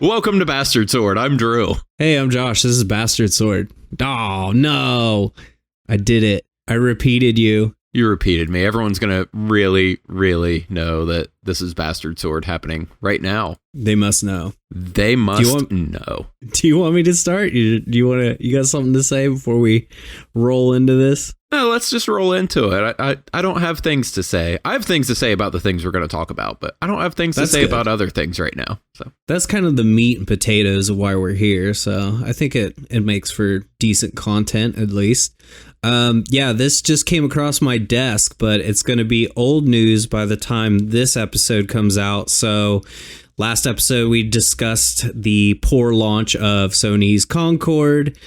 Welcome to Bastard Sword. I'm Drew. Hey, I'm Josh. This is Bastard Sword. Oh, no. I did it. I repeated you. You repeated me. Everyone's going to really, really know that this is Bastard Sword happening right now. They must know. They must know. Do you want me to start? You got something to say before we roll into this? No, let's just roll into it. I don't have things to say. I have things to say about the things we're going to talk about, but I don't have things to say about other things right now. So that's kind of the meat and potatoes of why we're here. So I think it makes for decent content, at least. This just came across my desk, but it's going to be old news by the time this episode comes out. So last episode, we discussed the poor launch of Sony's Concord,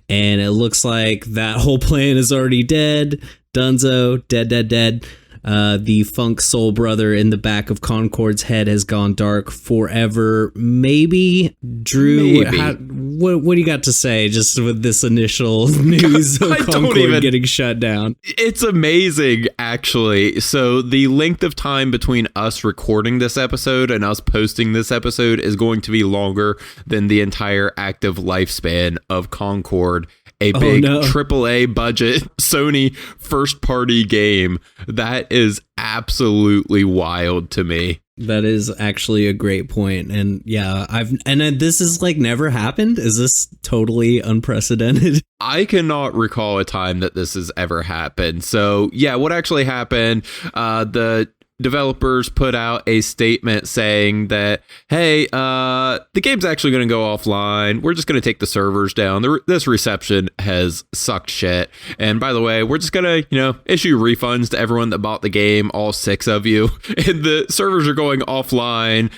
and it looks like that whole plan is already dead. Dunzo, dead. The funk soul brother in the back of Concord's head has gone dark forever. Maybe. Drew, what do you got to say just with this initial news of Concord getting shut down? It's amazing, actually. So the length of time between us recording this episode and us posting this episode is going to be longer than the entire active lifespan of Concord. A big AAA budget Sony first party game. That is absolutely wild to me. That is actually a great point. And yeah, this is like never happened. Is this totally unprecedented? I cannot recall a time that this has ever happened. So yeah, what actually happened, the developers put out a statement saying that, hey, the game's actually going to go offline. We're just going to take the servers down. This reception has sucked shit. And by the way, we're just going to, issue refunds to everyone that bought the game, all 6 of you. And the servers are going offline,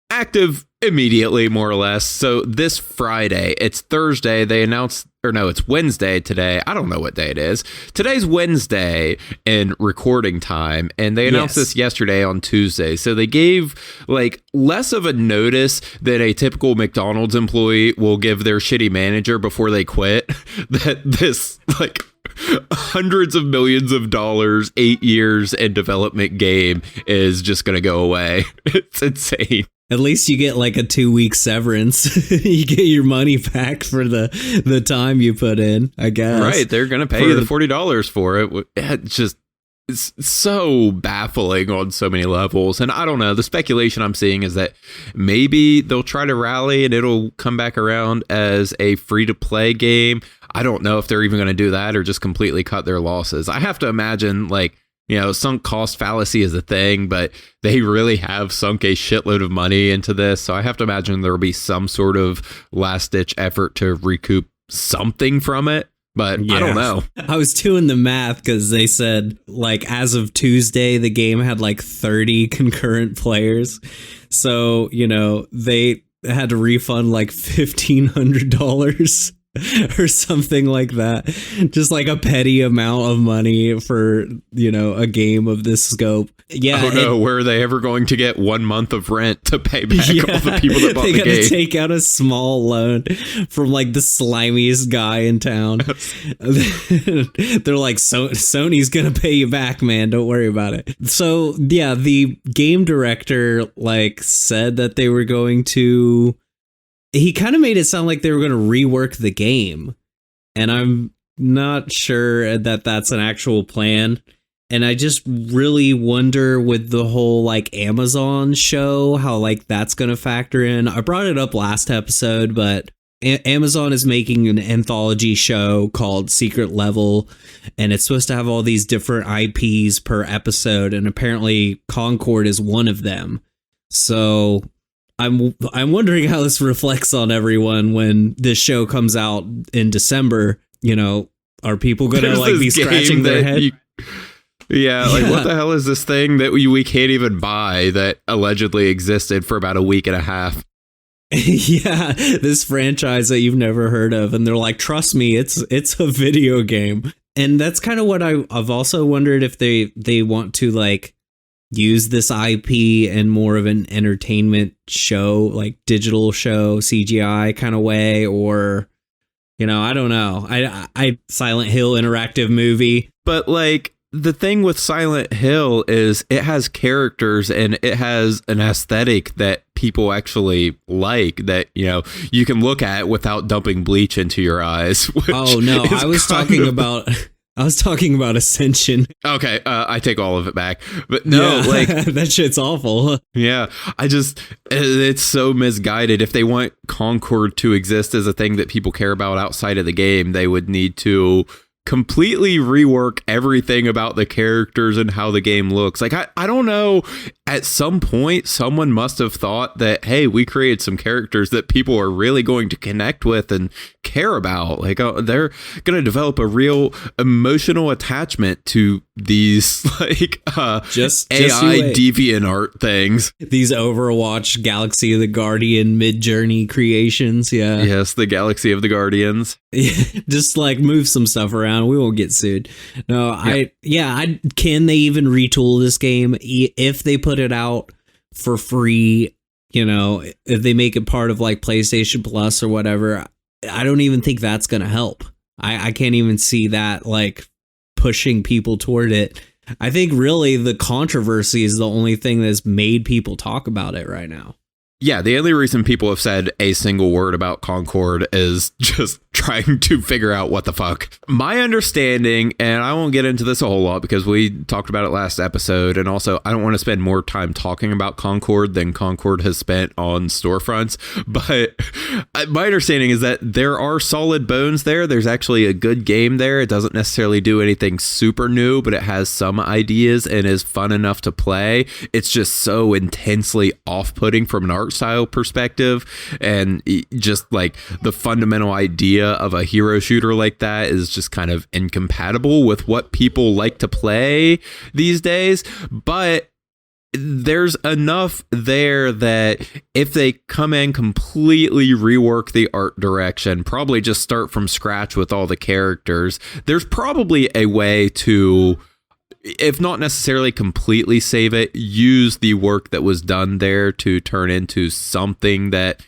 active immediately, more or less. So this Friday, it's Thursday, they announced, it's Wednesday today. I don't know what day it is. Today's Wednesday in recording time, and they announced this yesterday on Tuesday. So they gave less of a notice than a typical McDonald's employee will give their shitty manager before they quit. That this hundreds of millions of dollars, 8 years in development game is just going to go away. It's insane. At least you get a 2-week severance. You get your money back for the time you put in, I guess. Right. They're going to pay you the $40 for it. It's so baffling on so many levels. And I don't know. The speculation I'm seeing is that maybe they'll try to rally and it'll come back around as a free to play game. I don't know if they're even going to do that or just completely cut their losses. I have to imagine sunk cost fallacy is a thing, but they really have sunk a shitload of money into this. So I have to imagine there will be some sort of last ditch effort to recoup something from it. But yeah. I don't know. I was doing the math because they said as of Tuesday, the game had 30 concurrent players. So, they had to refund $1,500. Or something like that. Just a petty amount of money for, a game of this scope. Yeah. Oh no, where are they ever going to get 1 month of rent to pay back all the people that bought the game? They gotta take out a small loan from the slimiest guy in town. They're Sony's gonna pay you back, man. Don't worry about it. So yeah, the game director said that they were going to. He kind of made it sound like they were going to rework the game, and I'm not sure that that's an actual plan. And I just really wonder with the whole Amazon show, how that's going to factor in. I brought it up last episode, but Amazon is making an anthology show called Secret Level, and it's supposed to have all these different IPs per episode, and apparently Concord is one of them. So I'm wondering how this reflects on everyone when this show comes out in December. Are people going to be scratching their head? What the hell is this thing that we can't even buy that allegedly existed for about a week and a half? Yeah, this franchise that you've never heard of, and they're trust me, it's a video game. And that's kind of what I've also wondered if they want to use this IP in more of an entertainment show, digital show, CGI kind of way, or, I don't know. I Silent Hill interactive movie. But the thing with Silent Hill is it has characters and it has an aesthetic that people actually like that, you know, you can look at without dumping bleach into your eyes. Oh no, I was talking about Ascension. Okay, I take all of it back. But no, like that shit's awful. Yeah, it's so misguided. If they want Concord to exist as a thing that people care about outside of the game, they would need to completely rework everything about the characters and how the game looks. Like, I don't know, at some point someone must have thought that, hey, we created some characters that people are really going to connect with and care about. Like, they're going to develop a real emotional attachment to these like just AI deviant art things. These Overwatch Galaxy of the Guardian Mid-Journey creations. Yeah. Yes, the Galaxy of the Guardians. Just like move some stuff around. We won't get sued. No, can they even retool this game if they put it out for free? You know, if they make it part of like PlayStation Plus or whatever, I don't even think that's going to help. I can't even see that like pushing people toward it. I think really the controversy is the only thing that's made people talk about it right now. Yeah, the only reason people have said a single word about Concord is just trying to figure out what the fuck. My understanding, and I won't get into this a whole lot because we talked about it last episode, and also I don't want to spend more time talking about Concord than Concord has spent on storefronts, but my understanding is that there are solid bones there. There's actually a good game there. It doesn't necessarily do anything super new, but it has some ideas and is fun enough to play. It's just so intensely off-putting from an art style perspective, and just like the fundamental idea of a hero shooter like that is just kind of incompatible with what people like to play these days. But there's enough there that if they come in, completely rework the art direction, probably just start from scratch with all the characters, there's probably a way to, if not necessarily completely save it, use the work that was done there to turn into something that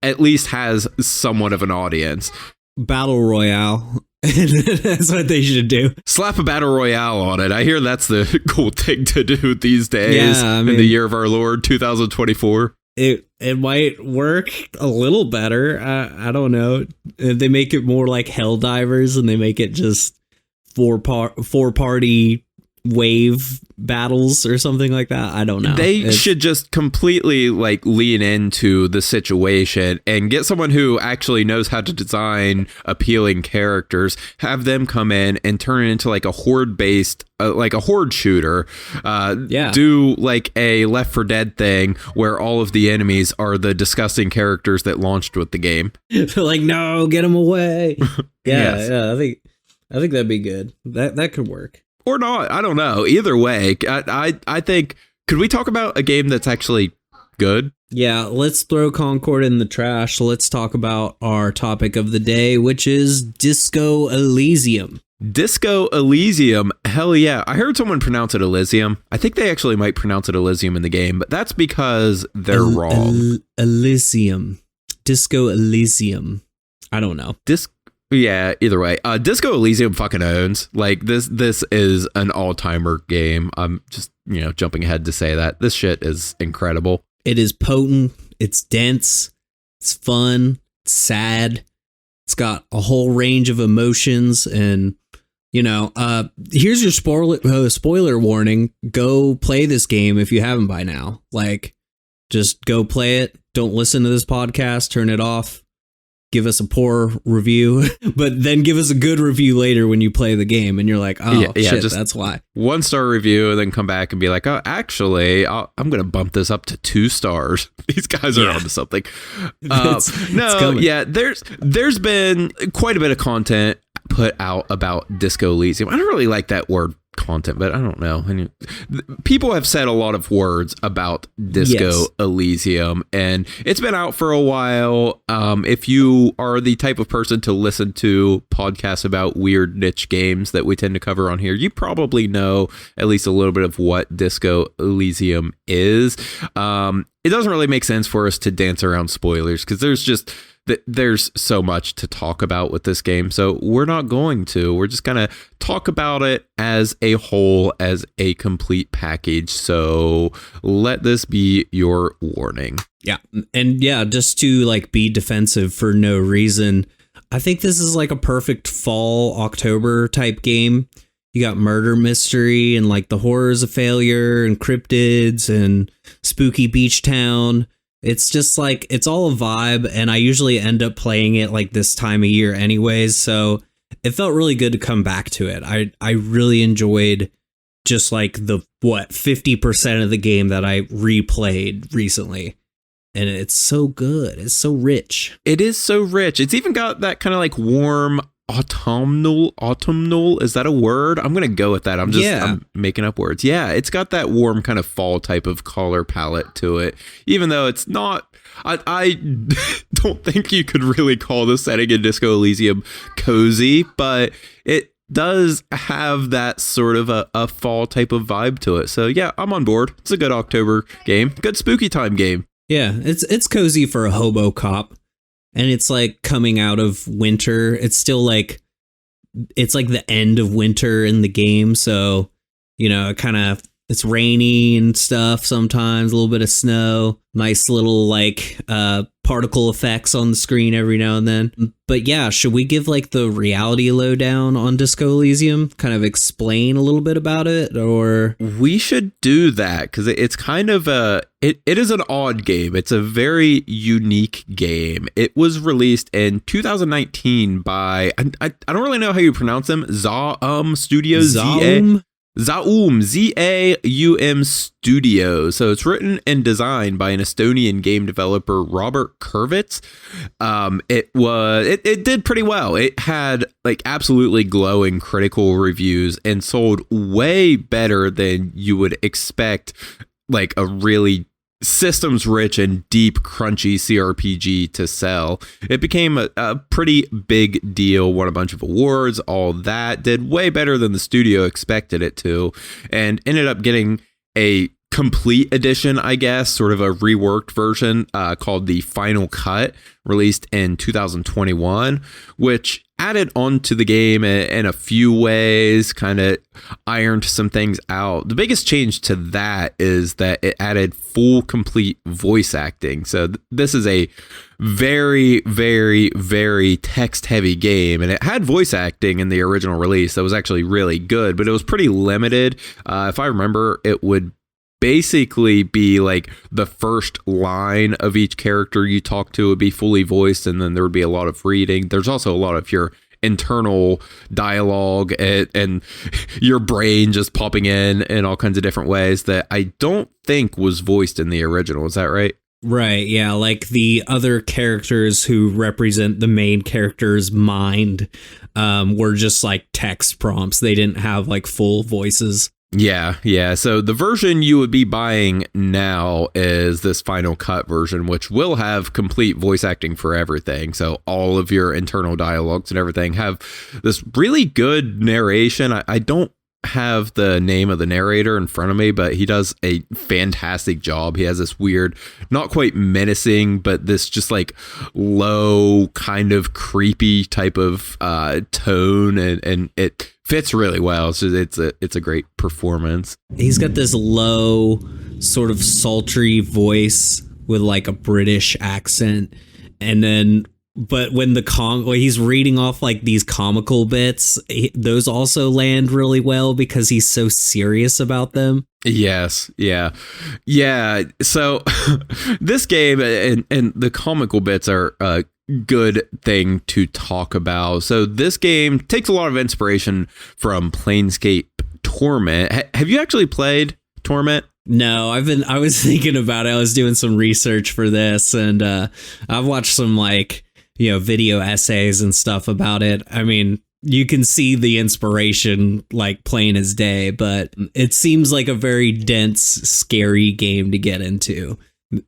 at least has somewhat of an audience. Battle Royale. That's what they should do. Slap a battle royale on it. I hear that's the cool thing to do these days, in the year of our Lord 2024. It might work a little better. I don't know. They make it more like Helldivers, and they make it just four party wave battles or something like that. I don't know. They should just completely like lean into the situation and get someone who actually knows how to design appealing characters, have them come in and turn it into like a horde based like a horde shooter. Do like a Left 4 Dead thing where all of the enemies are the disgusting characters that launched with the game. Like, no, get them away. Yeah, I think that'd be good. That could work. Or not. I don't know. Either way, I think, could we talk about a game that's actually good? Yeah, let's throw Concord in the trash. Let's talk about our topic of the day, which is Disco Elysium. Disco Elysium. Hell yeah. I heard someone pronounce it Elysium. I think they actually might pronounce it Elysium in the game, but that's because they're wrong. Elysium. Disco Elysium. I don't know. Yeah, either way. Disco Elysium fucking owns. Like, this is an all-timer game. I'm just, jumping ahead to say that. This shit is incredible. It is potent. It's dense. It's fun. It's sad. It's got a whole range of emotions. And, here's your spoiler warning. Go play this game if you haven't by now. Like, just go play it. Don't listen to this podcast. Turn it off. Give us a poor review, but then give us a good review later when you play the game and you're like, shit, just that's why. 1-star review and then come back and be like, oh, actually, I'm going to bump this up to 2 stars. These guys are onto something. There's been quite a bit of content put out about Disco Elysium. I don't really like that word content, but I don't know. People have said a lot of words about Disco Elysium, and it's been out for a while. If you are the type of person to listen to podcasts about weird niche games that we tend to cover on here, you probably know at least a little bit of what Disco Elysium is. it doesn't really make sense for us to dance around spoilers because there's so much to talk about with this game. So we're not going to. We're just going to talk about it as a whole, as a complete package. So let this be your warning. Yeah. And yeah, just to like be defensive for no reason, I think this is like a perfect fall October type game. You got murder mystery and like the horrors of failure and cryptids and spooky beach town. It's just like, it's all a vibe, and I usually end up playing it like this time of year anyways, so it felt really good to come back to it. I really enjoyed just like the 50% of the game that I replayed recently. And it's so good. It's so rich. It is so rich. It's even got that kind of like warm autumnal. Is that a word? I'm gonna go with that. I'm making up words. Yeah, it's got that warm kind of fall type of color palette to it, even though it's not. I don't think you could really call the setting in Disco Elysium cozy, but it does have that sort of a fall type of vibe to it. So yeah, I'm on board. It's a good October game, good spooky time game. Yeah, it's cozy for a hobo cop. And it's like coming out of winter. It's still like, it's like the end of winter in the game. So, you know, it's rainy and stuff sometimes, a little bit of snow, nice little like particle effects on the screen every now and then. But yeah, should we give like the reality lowdown on Disco Elysium? Kind of explain a little bit about it, or we should do that because it's kind of it is an odd game. It's a very unique game. It was released in 2019 by I don't really know how you pronounce them. Studios. Zaum, Z-A-U-M Studios. So it's written and designed by an Estonian game developer, Robert Kurvitz. It did pretty well. It had like absolutely glowing critical reviews and sold way better than you would expect, like a really systems rich and deep crunchy CRPG to sell. It became a pretty big deal, won a bunch of awards, all that, did way better than the studio expected it to, and ended up getting a complete edition, I guess, sort of a reworked version called the Final Cut, released in 2021, which added on to the game in a few ways, kind of ironed some things out. The biggest change to that is that it added full complete voice acting. So this is a very, very, very text heavy game, and it had voice acting in the original release that was actually really good, but it was pretty limited. If I remember, it would basically be like the first line of each character you talk to would be fully voiced, and then there would be a lot of reading. There's also a lot of your internal dialogue and your brain just popping in all kinds of different ways that I don't think was voiced in the original. Is that right? Right, yeah, like the other characters who represent the main character's mind were just like text prompts. They didn't have like full voices. Yeah. So the version you would be buying now is this Final Cut version, which will have complete voice acting for everything. So all of your internal dialogues and everything have this really good narration. I don't have the name of the narrator in front of me, but he does a fantastic job. He has this weird, not quite menacing, but this just like low kind of creepy type of tone, and it fits really well. So it's a great performance. He's got this low, sort of sultry voice with like a British accent, and then but when he's reading off like these comical bits, those also land really well because he's so serious about them. Yes, yeah. So this game and the comical bits are a good thing to talk about. So this game takes a lot of inspiration from Planescape Torment. Have you actually played Torment? No, I was thinking about it. I was doing some research for this, and I've watched some like, video essays and stuff about it. I mean, you can see the inspiration like plain as day, but it seems like a very dense, scary game to get into.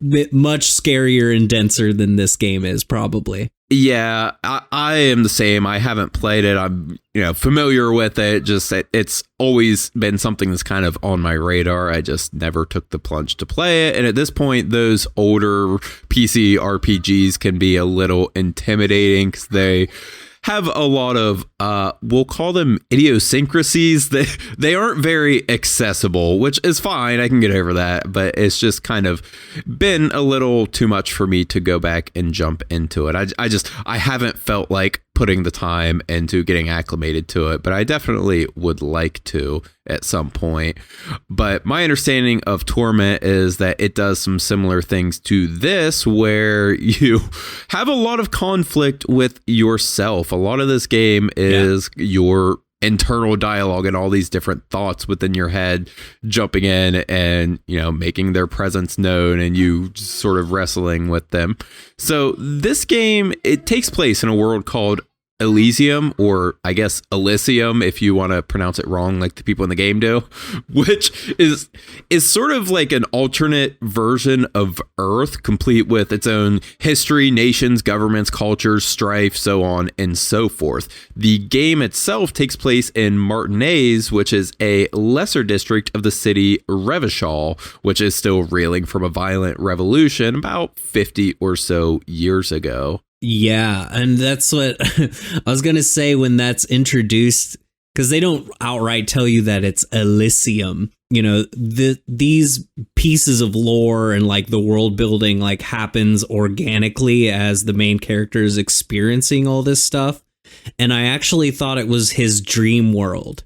Much scarier and denser than this game is, probably. Yeah, I am the same. I haven't played it. I'm, familiar with it. Just it's always been something that's kind of on my radar. I just never took the plunge to play it. And at this point, those older PC RPGs can be a little intimidating because they have a lot of we'll call them idiosyncrasies that they aren't very accessible, which is fine. I can get over that, but it's just kind of been a little too much for me to go back and jump into it. I haven't felt like putting the time into getting acclimated to it, but I definitely would like to at some point. But my understanding of Torment is that it does some similar things to this, where you have a lot of conflict with yourself. A lot of this game is your internal dialogue and all these different thoughts within your head jumping in and, making their presence known, and you sort of wrestling with them. So this game, it takes place in a world called Elysium, or I guess Elysium if you want to pronounce it wrong like the people in the game do, which is sort of like an alternate version of Earth, complete with its own history, nations, governments, cultures, strife, so on and so forth. The game itself takes place in Martinez, which is a lesser district of the city Revachol, which is still reeling from a violent revolution about 50 or so years ago. Yeah, and that's what I was going to say when that's introduced, because they don't outright tell you that it's Elysium. These pieces of lore and like the world building like happens organically as the main character is experiencing all this stuff. And I actually thought it was his dream world,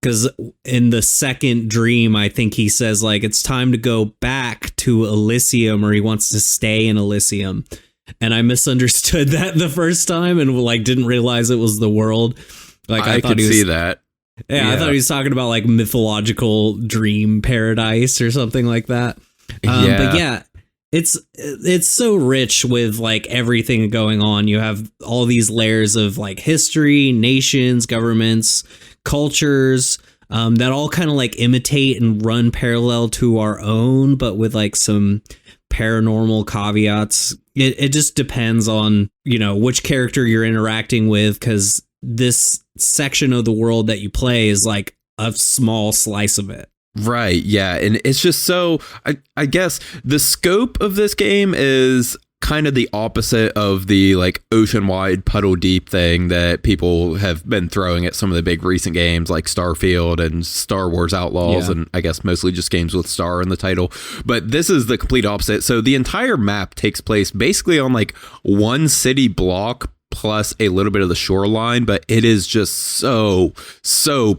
because in the second dream, I think he says like it's time to go back to Elysium, or he wants to stay in Elysium. And I misunderstood that the first time and like didn't realize it was the world. Like I could see that. Yeah, I thought he was talking about like mythological dream paradise or something like that. But yeah, it's so rich with like everything going on. You have all these layers of like history, nations, governments, cultures, that all kind of like imitate and run parallel to our own, but with like some paranormal caveats. It just depends on, which character you're interacting with, because this section of the world that you play is like a small slice of it. Right. Yeah. And it's just so I guess the scope of this game is kind of the opposite of the like ocean wide puddle deep thing that people have been throwing at some of the big recent games like Starfield and Star Wars Outlaws, and I guess mostly just games with Star in the title. But this is the complete opposite. So the entire map takes place basically on like one city block plus a little bit of the shoreline, but it is just so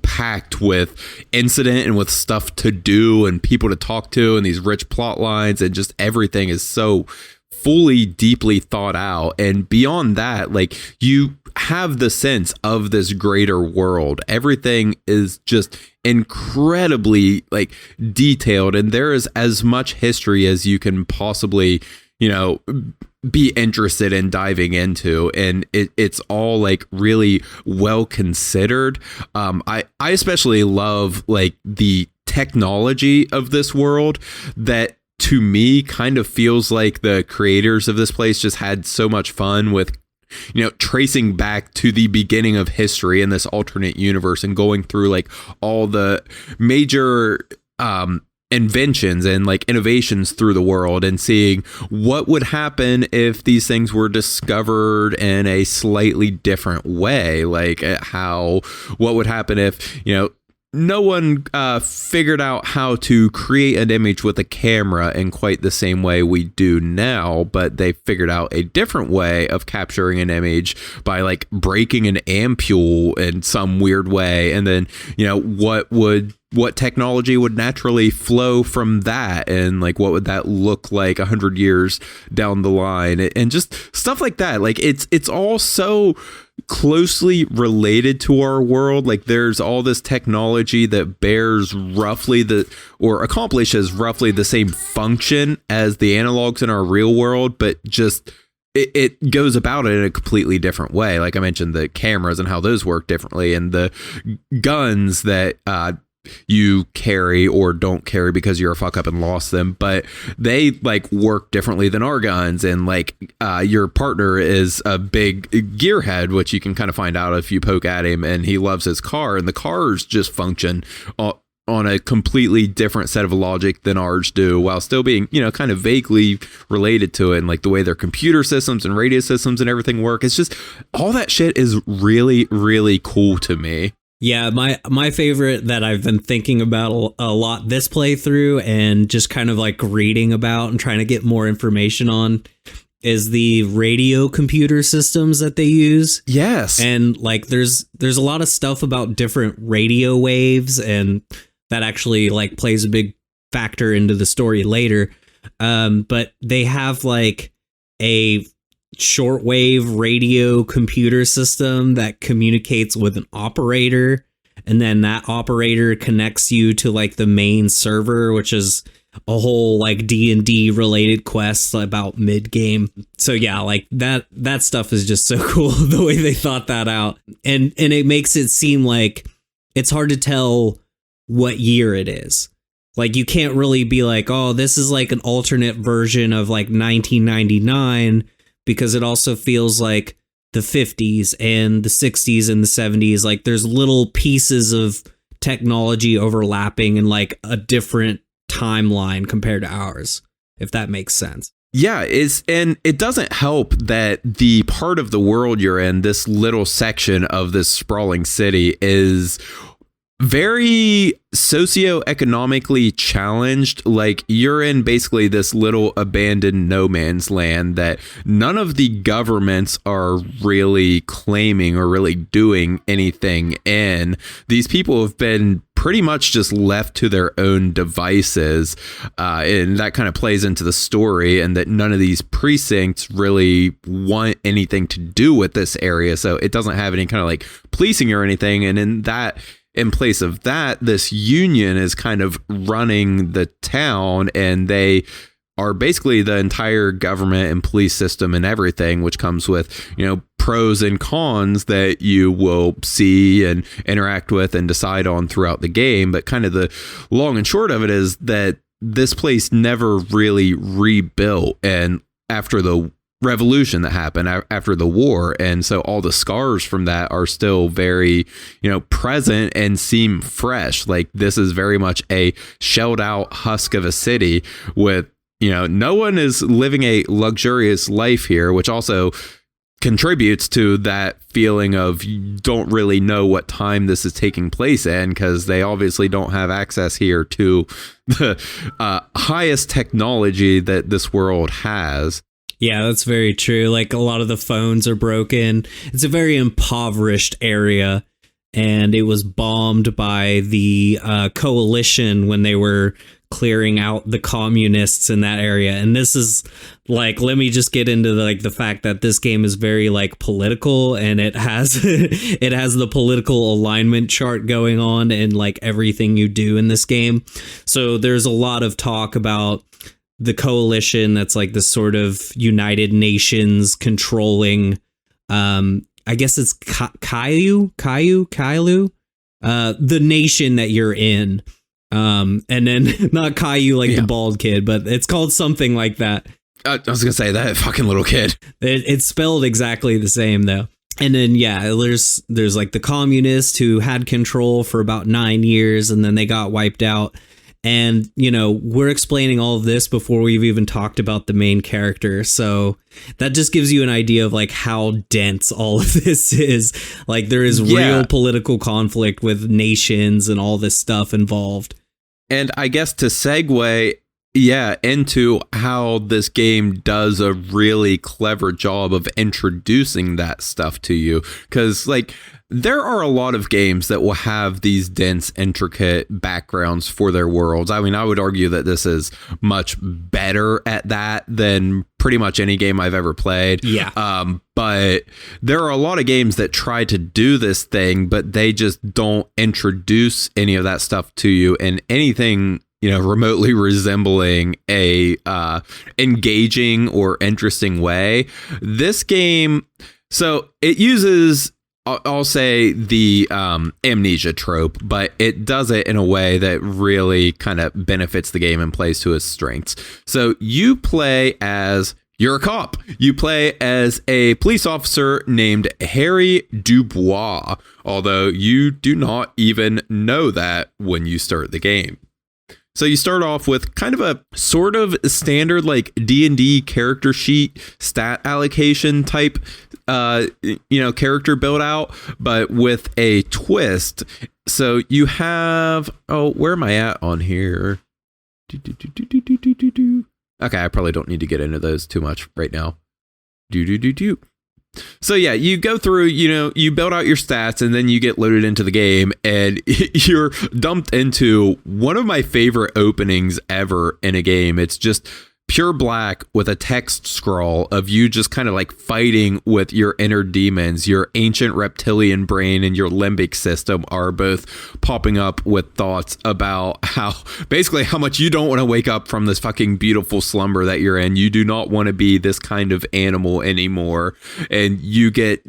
packed with incident and with stuff to do and people to talk to and these rich plot lines, and just everything is so fully deeply thought out. And beyond that, like, you have the sense of this greater world. Everything is just incredibly like detailed, and there is as much history as you can possibly, be interested in diving into, and it's all like really well considered. I especially love like the technology of this world that, to me, kind of feels like the creators of this place just had so much fun with, tracing back to the beginning of history in this alternate universe and going through like all the major inventions and like innovations through the world and seeing what would happen if these things were discovered in a slightly different way. Like what would happen if, no one figured out how to create an image with a camera in quite the same way we do now, but they figured out a different way of capturing an image by like breaking an ampule in some weird way. And then, what technology would naturally flow from that, and like what would that look like 100 years down the line, and just stuff like that. Like it's all so closely related to our world. Like there's all this technology that bears roughly accomplishes roughly the same function as the analogs in our real world, but just it goes about it in a completely different way. Like I mentioned, the cameras and how those work differently, and the guns that you carry or don't carry because you're a fuck up and lost them, but they like work differently than our guns. And like your partner is a big gearhead, which you can kind of find out if you poke at him, and he loves his car, and the cars just function on a completely different set of logic than ours do, while still being, you know, kind of vaguely related to it. And like the way their computer systems and radio systems and everything work, it's just all that shit is really, really cool to me. Yeah, my favorite that I've been thinking about a lot this playthrough, and just kind of like reading about and trying to get more information on, is the radio computer systems that they use. Yes. And like there's a lot of stuff about different radio waves, and that actually like plays a big factor into the story later. But they have like a shortwave radio computer system that communicates with an operator, and then that operator connects you to like the main server, which is a whole like D&D related quest about mid game. So yeah, like that stuff is just so cool the way they thought that out, and it makes it seem like it's hard to tell what year it is. Like you can't really be like, oh, this is like an alternate version of like 1999, because it also feels like the 50s and the 60s and the 70s. Like there's little pieces of technology overlapping in like a different timeline compared to ours, if that makes sense. Yeah, and it doesn't help that the part of the world you're in, this little section of this sprawling city, is very socioeconomically challenged. Like you're in basically this little abandoned no man's land that none of the governments are really claiming or really doing anything in. These people have been pretty much just left to their own devices, and that kind of plays into the story, and that none of these precincts really want anything to do with this area, so it doesn't have any kind of like policing or anything. And in place of that, this union is kind of running the town, and they are basically the entire government and police system and everything, which comes with, you know, pros and cons that you will see and interact with and decide on throughout the game. But kind of the long and short of it is that this place never really rebuilt, and after the revolution that happened after the war, and so all the scars from that are still very, you know, present and seem fresh. Like this is very much a shelled out husk of a city with, you know, no one is living a luxurious life here, which also contributes to that feeling of you don't really know what time this is taking place in, because they obviously don't have access here to the highest technology that this world has. Yeah, that's very true. Like a lot of the phones are broken. It's a very impoverished area, and it was bombed by the coalition when they were clearing out the communists in that area. And this is like, let me just get into the fact that this game is very like political, and it has it has the political alignment chart going on in like everything you do in this game. So there's a lot of talk about the coalition that's like this sort of United Nations controlling, I guess it's Kailu, the nation that you're in. And then not Caillou like the bald kid, but it's called something like that. I was gonna say that fucking little kid. It's spelled exactly the same though. And then there's like the communists who had control for about 9 years, and then they got wiped out. And, you know, we're explaining all of this before we've even talked about the main character. So that just gives you an idea of like how dense all of this is. Like there is real political conflict with nations and all this stuff involved. And I guess to segue, into how this game does a really clever job of introducing that stuff to you. Because like there are a lot of games that will have these dense, intricate backgrounds for their worlds. I mean, I would argue that this is much better at that than pretty much any game I've ever played. Yeah. But there are a lot of games that try to do this thing, but they just don't introduce any of that stuff to you in anything, you know, remotely resembling a engaging or interesting way. This game, so it uses I'll say the amnesia trope, but it does it in a way that really kind of benefits the game and plays to its strengths. So you play as, you're a cop. You play as a police officer named Harry Dubois, although you do not even know that when you start the game. So you start off with kind of a sort of standard like D&D character sheet stat allocation type character build out, but with a twist. So you have, where am I at on here? Okay, I probably don't need to get into those too much right now. So yeah, you go through, you build out your stats and then you get loaded into the game and you're dumped into one of my favorite openings ever in a game. It's just pure black with a text scroll of you just kind of like fighting with your inner demons. Your ancient reptilian brain and your limbic system are both popping up with thoughts about how much you don't want to wake up from this fucking beautiful slumber that you're in. You do not want to be this kind of animal anymore. And you get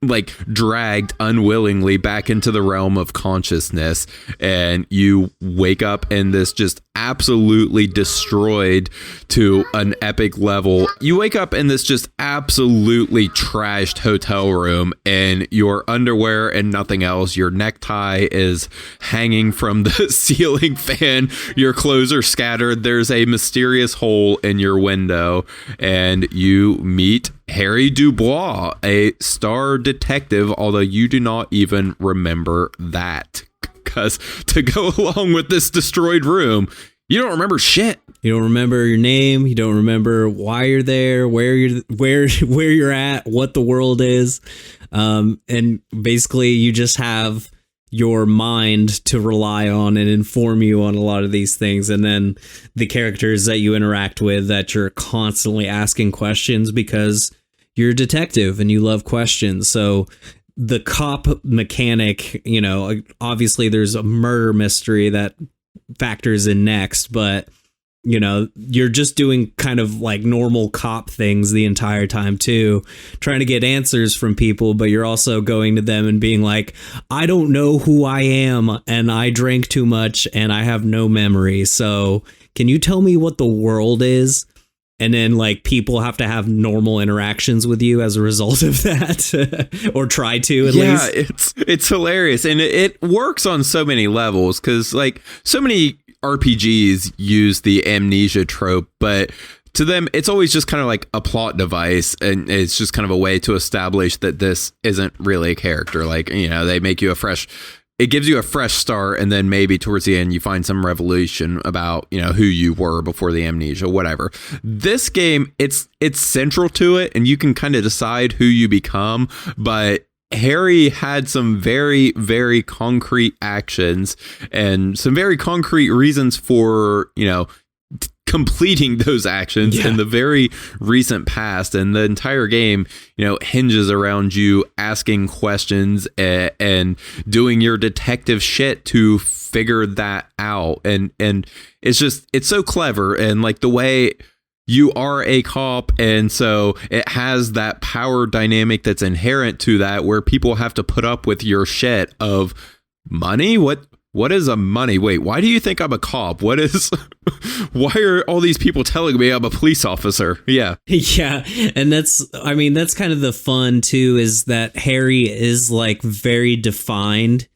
like dragged unwillingly back into the realm of consciousness, and you wake up in this just absolutely destroyed to an epic level. You wake up in this just absolutely trashed hotel room in your underwear and nothing else. Your necktie is hanging from the ceiling fan. Your clothes are scattered. There's a mysterious hole in your window, and you meet Harry Dubois, a star detective, although you do not even remember that. Because to go along with this destroyed room, you don't remember shit. You don't remember your name. You don't remember why you're there, where you're at, what the world is. And basically you just have your mind to rely on and inform you on a lot of these things. And then the characters that you interact with that you're constantly asking questions because you're a detective and you love questions. So the cop mechanic, obviously there's a murder mystery that factors in next, but you're just doing kind of like normal cop things the entire time too, trying to get answers from people, but you're also going to them and being like, I don't know who I am and I drank too much and I have no memory. So can you tell me what the world is? And then like people have to have normal interactions with you as a result of that or try to at least. Yeah, it's hilarious. And it works on so many levels because like so many RPGs use the amnesia trope, but to them, it's always just kind of like a plot device. And it's just kind of a way to establish that this isn't really a character. Like, they make you it gives you a fresh start, and then maybe towards the end you find some revelation about who you were before the amnesia, whatever. This game, it's central to it, and you can kind of decide who you become, but Harry had some very, very concrete actions and some very concrete reasons for completing those actions in the very recent past, and the entire game hinges around you asking questions and doing your detective shit to figure that out. And it's so clever, and like the way you are a cop, and so it has that power dynamic that's inherent to that, where people have to put up with your shit of money. What is a money? Wait, why do you think I'm a cop? Why are all these people telling me I'm a police officer? Yeah. Yeah. And that's kind of the fun too, is that Harry is like very defined,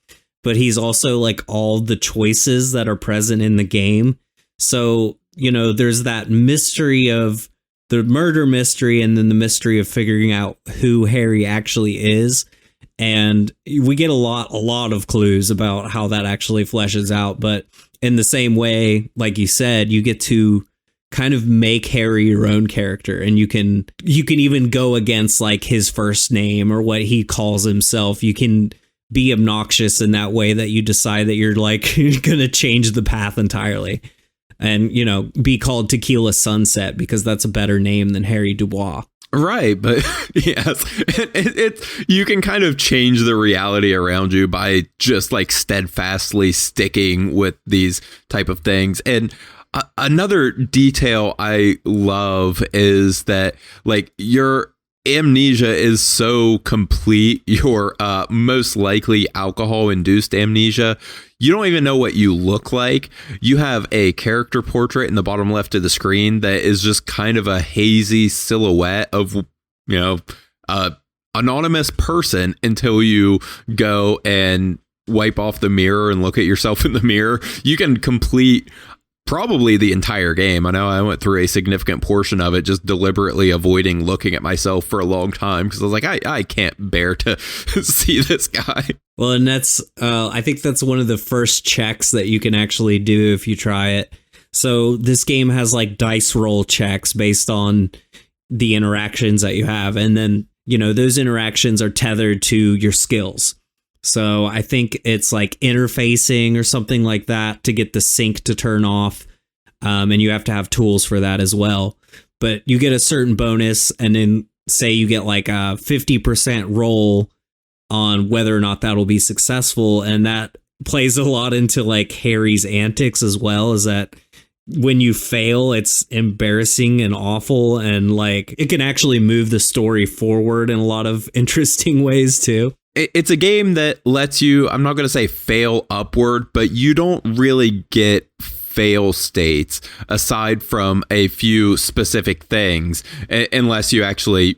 but he's also like all the choices that are present in the game. So, there's that mystery of the murder mystery and then the mystery of figuring out who Harry actually is. And we get a lot of clues about how that actually fleshes out. But in the same way, like you said, you get to kind of make Harry your own character, and you can even go against like his first name or what he calls himself. You can be obnoxious in that way that you decide that you're like going to change the path entirely and, be called Tequila Sunset because that's a better name than Harry Dubois. Right, but yes, you can kind of change the reality around you by just like steadfastly sticking with these type of things. And another detail I love is that like your amnesia is so complete, your most likely alcohol-induced amnesia. You don't even know what you look like. You have a character portrait in the bottom left of the screen that is just kind of a hazy silhouette of, anonymous person until you go and wipe off the mirror and look at yourself in the mirror. You can complete probably the entire game. I know I went through a significant portion of it just deliberately avoiding looking at myself for a long time because I was like, I can't bear to see this guy. Well, and that's I think that's one of the first checks that you can actually do if you try it. So this game has like dice roll checks based on the interactions that you have, and then those interactions are tethered to your skills. So I think it's like interfacing or something like that to get the sync to turn off. And you have to have tools for that as well. But you get a certain bonus, and then say you get like a 50% roll on whether or not that'll be successful. And that plays a lot into like Harry's antics as well, is that when you fail, it's embarrassing and awful. And like it can actually move the story forward in a lot of interesting ways too. It's a game that lets you, I'm not going to say fail upward, but you don't really get fail states aside from a few specific things unless you actually,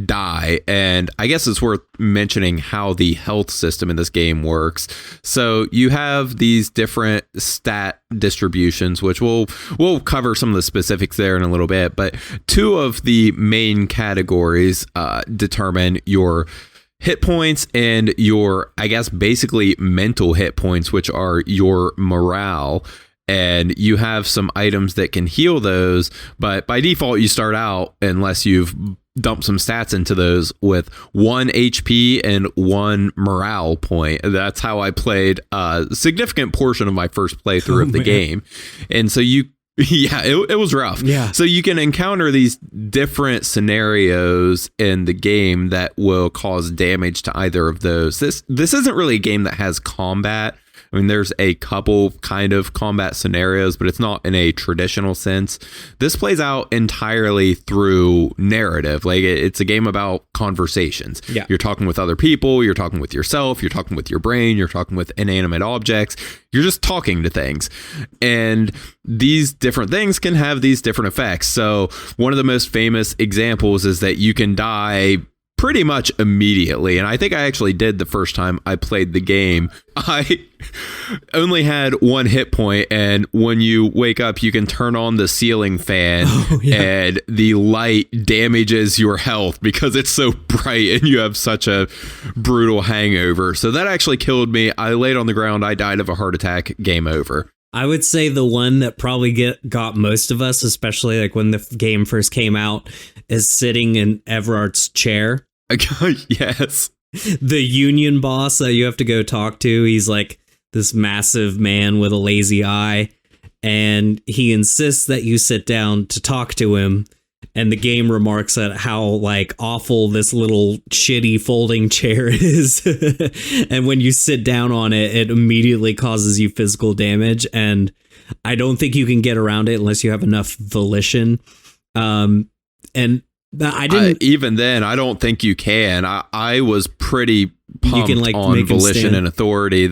die. And I guess it's worth mentioning how the health system in this game works. So you have these different stat distributions, which we'll cover some of the specifics there in a little bit. But two of the main categories determine your hit points and your, I guess, basically mental hit points, which are your morale. And you have some items that can heal those, but by default, you start out, unless you've dumped some stats into those, with 1 HP and 1 morale point. That's how I played a significant portion of my first playthrough of the game. And so it was rough. Yeah. So you can encounter these different scenarios in the game that will cause damage to either of those. This isn't really a game that has combat. I mean, there's a couple kind of combat scenarios, but it's not in a traditional sense. This plays out entirely through narrative. Like it's a game about conversations. Yeah. You're talking with other people. You're talking with yourself. You're talking with your brain. You're talking with inanimate objects. You're just talking to things. And these different things can have these different effects. So one of the most famous examples is that you can die pretty much immediately. And I think I actually did the first time I played the game. I only had 1 hit point, and when you wake up, you can turn on the ceiling fan and the light damages your health because it's so bright and you have such a brutal hangover. So that actually killed me. I laid on the ground. I died of a heart attack. Game over. I would say the one that probably got most of us, especially like when the game first came out, is sitting in Everart's chair. Yes. The union boss that you have to go talk to. He's like this massive man with a lazy eye, and he insists that you sit down to talk to him. And the game remarks at how like awful this little shitty folding chair is. And when you sit down on it, it immediately causes you physical damage. And I don't think you can get around it unless you have enough volition. And I didn't. Even then, I don't think you can. I was pretty pumped on volition and authority.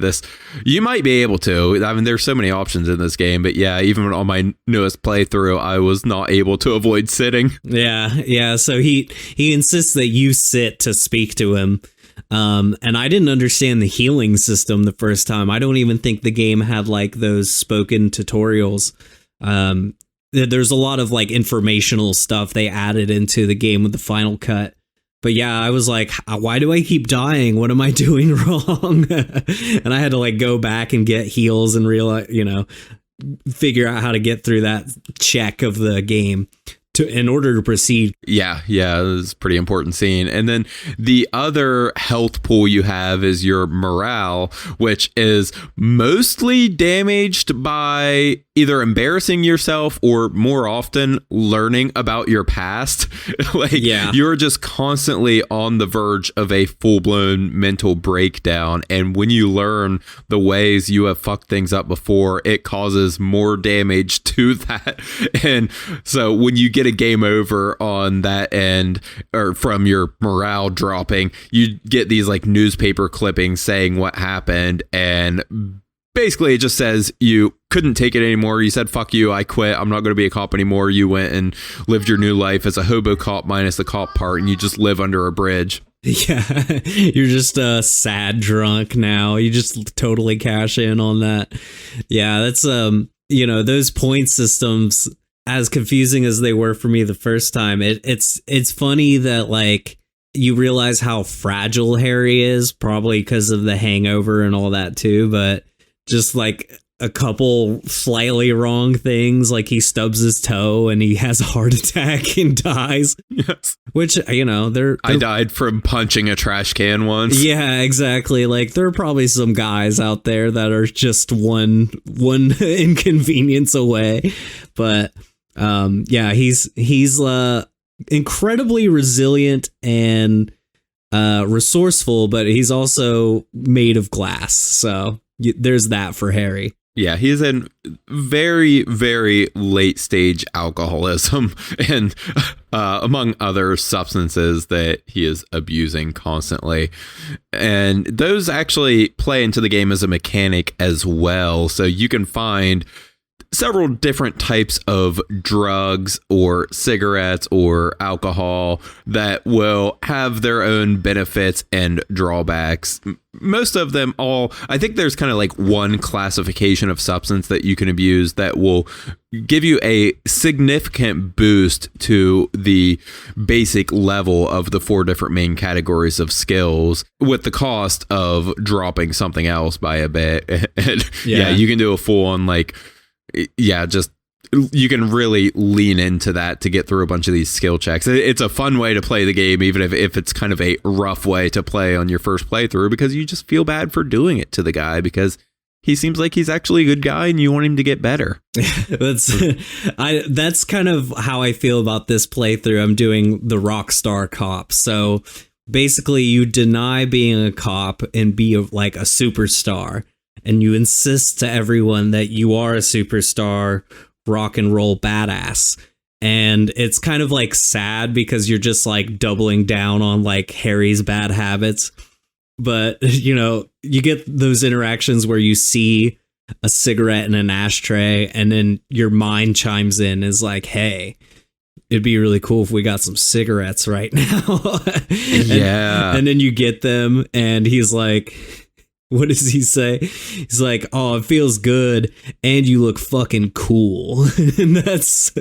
You might be able to. I mean, there's so many options in this game, but yeah, even on my newest playthrough, I was not able to avoid sitting. Yeah. So he insists that you sit to speak to him. And I didn't understand the healing system the first time. I don't even think the game had like those spoken tutorials. There's a lot of like informational stuff they added into the game with the final cut. But yeah, I was like, why do I keep dying? What am I doing wrong? And I had to like go back and get heals and realize, figure out how to get through that check of the game in order to proceed. Yeah, it was a pretty important scene. And then the other health pool you have is your morale, which is mostly damaged by either embarrassing yourself or more often learning about your past. Like you're just constantly on the verge of a full-blown mental breakdown. And when you learn the ways you have fucked things up before, it causes more damage to that. And so when you get a game over on that end, or from your morale dropping, you get these like newspaper clippings saying what happened, and basically it just says you couldn't take it anymore. You said, fuck you, I quit, I'm not going to be a cop anymore. You went and lived your new life as a hobo cop minus the cop part, and you just live under a bridge. Yeah, you're just a sad drunk now. You just totally cash in on that. Yeah, that's those point systems, as confusing as they were for me the first time, it's funny that like you realize how fragile Harry is, probably because of the hangover and all that too, but just like a couple slightly wrong things, like he stubs his toe and he has a heart attack and dies. Yes. Which, they're I died from punching a trash can once. Yeah, exactly. Like there are probably some guys out there that are just one inconvenience away. But he's incredibly resilient and resourceful, but he's also made of glass. So there's that for Harry. Yeah, he's in very, very late stage alcoholism and among other substances that he is abusing constantly. And those actually play into the game as a mechanic as well. So you can find several different types of drugs or cigarettes or alcohol that will have their own benefits and drawbacks. Most of them all, I think there's kind of like one classification of substance that you can abuse that will give you a significant boost to the basic level of the 4 different main categories of skills, with the cost of dropping something else by a bit. And you can do a full on just you can really lean into that to get through a bunch of these skill checks. It's a fun way to play the game, even if it's kind of a rough way to play on your first playthrough, because you just feel bad for doing it to the guy because he seems like he's actually a good guy and you want him to get better. That's kind of how I feel about this playthrough. I'm doing the Rockstar cop. So basically you deny being a cop and be like a superstar. And you insist to everyone that you are a superstar, rock and roll badass. And it's kind of like sad because you're just like doubling down on like Harry's bad habits. But, you get those interactions where you see a cigarette in an ashtray and then your mind chimes in is like, hey, it'd be really cool if we got some cigarettes right now. And then you get them and he's like, what does he say? He's like, oh, it feels good and you look fucking cool. And that's,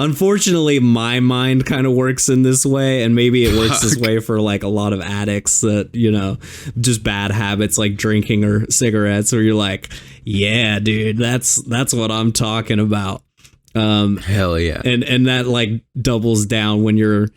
unfortunately, my mind kind of works in this way. And maybe it works this way for like a lot of addicts that, just bad habits like drinking or cigarettes, where you're like, yeah, dude, that's what I'm talking about. Hell yeah. And that like doubles down when you're